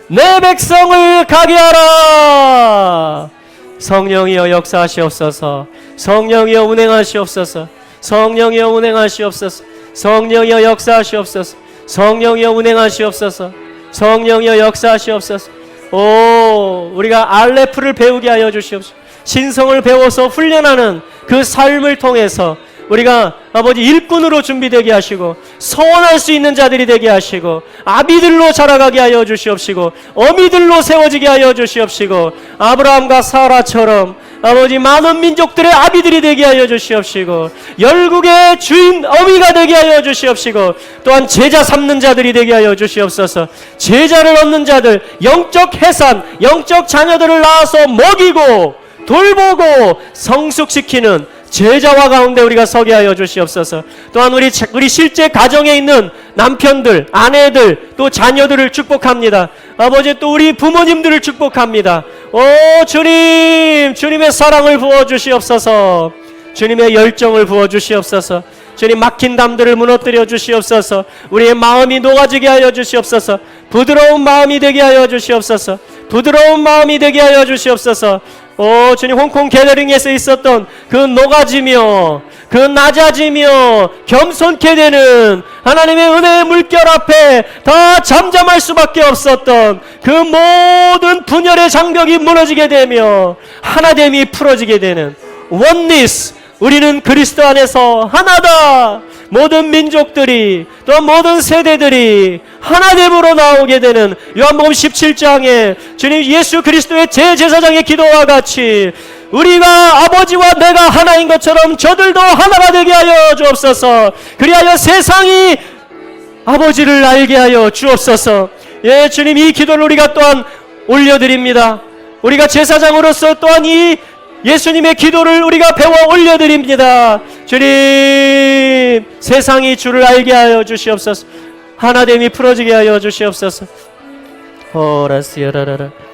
내 백성을 가게 하라. 성령이여 역사하시옵소서. 성령이여 운행하시옵소서. 성령이여 운행하시옵소서. 성령이여 역사하시옵소서. 성령이여 운행하시옵소서. 성령이여 역사하시옵소서. 오, 우리가 알레프를 배우게 하여 주시옵소서. 신성을 배워서 훈련하는 그 삶을 통해서 우리가 아버지 일꾼으로 준비되게 하시고, 서원할 수 있는 자들이 되게 하시고, 아비들로 자라가게 하여 주시옵시고, 어미들로 세워지게 하여 주시옵시고, 아브라함과 사라처럼 아버지 많은 민족들의 아비들이 되게 하여 주시옵시고, 열국의 주인 어미가 되게 하여 주시옵시고, 또한 제자 삼는 자들이 되게 하여 주시옵소서. 제자를 얻는 자들, 영적 해산, 영적 자녀들을 낳아서 먹이고 돌보고 성숙시키는 제자와 가운데 우리가 서게 하여 주시옵소서. 또한 우리 실제 가정에 있는 남편들, 아내들, 또 자녀들을 축복합니다. 아버지, 또 우리 부모님들을 축복합니다. 오 주님, 주님의 사랑을 부어 주시옵소서. 주님의 열정을 부어 주시옵소서. 주님, 막힌 담들을 무너뜨려 주시옵소서. 우리의 마음이 녹아지게 하여 주시옵소서. 부드러운 마음이 되게 하여 주시옵소서. 부드러운 마음이 되게 하여 주시옵소서. 오 주님, 홍콩 게더링에서 있었던 그 녹아지며 그 낮아지며 겸손케 되는 하나님의 은혜의 물결 앞에 다 잠잠할 수밖에 없었던 그 모든 분열의 장벽이 무너지게 되며 하나됨이 풀어지게 되는 oneness, 우리는 그리스도 안에서 하나다. 모든 민족들이, 또 모든 세대들이 하나됨으로 나오게 되는 요한복음 17장에 주님 예수 그리스도의 제제사장의 기도와 같이 우리가 아버지와 내가 하나인 것처럼 저들도 하나가 되게 하여 주옵소서. 그리하여 세상이 아버지를 알게 하여 주옵소서. 예, 주님, 이 기도를 우리가 또한 올려드립니다. 우리가 제사장으로서 또한 이 예수님의 기도를 우리가 배워 올려드립니다. 주님, 세상이 주를 알게 하여 주시옵소서. 하나됨이 풀어지게 하여 주시옵소서. 오라시아라라라.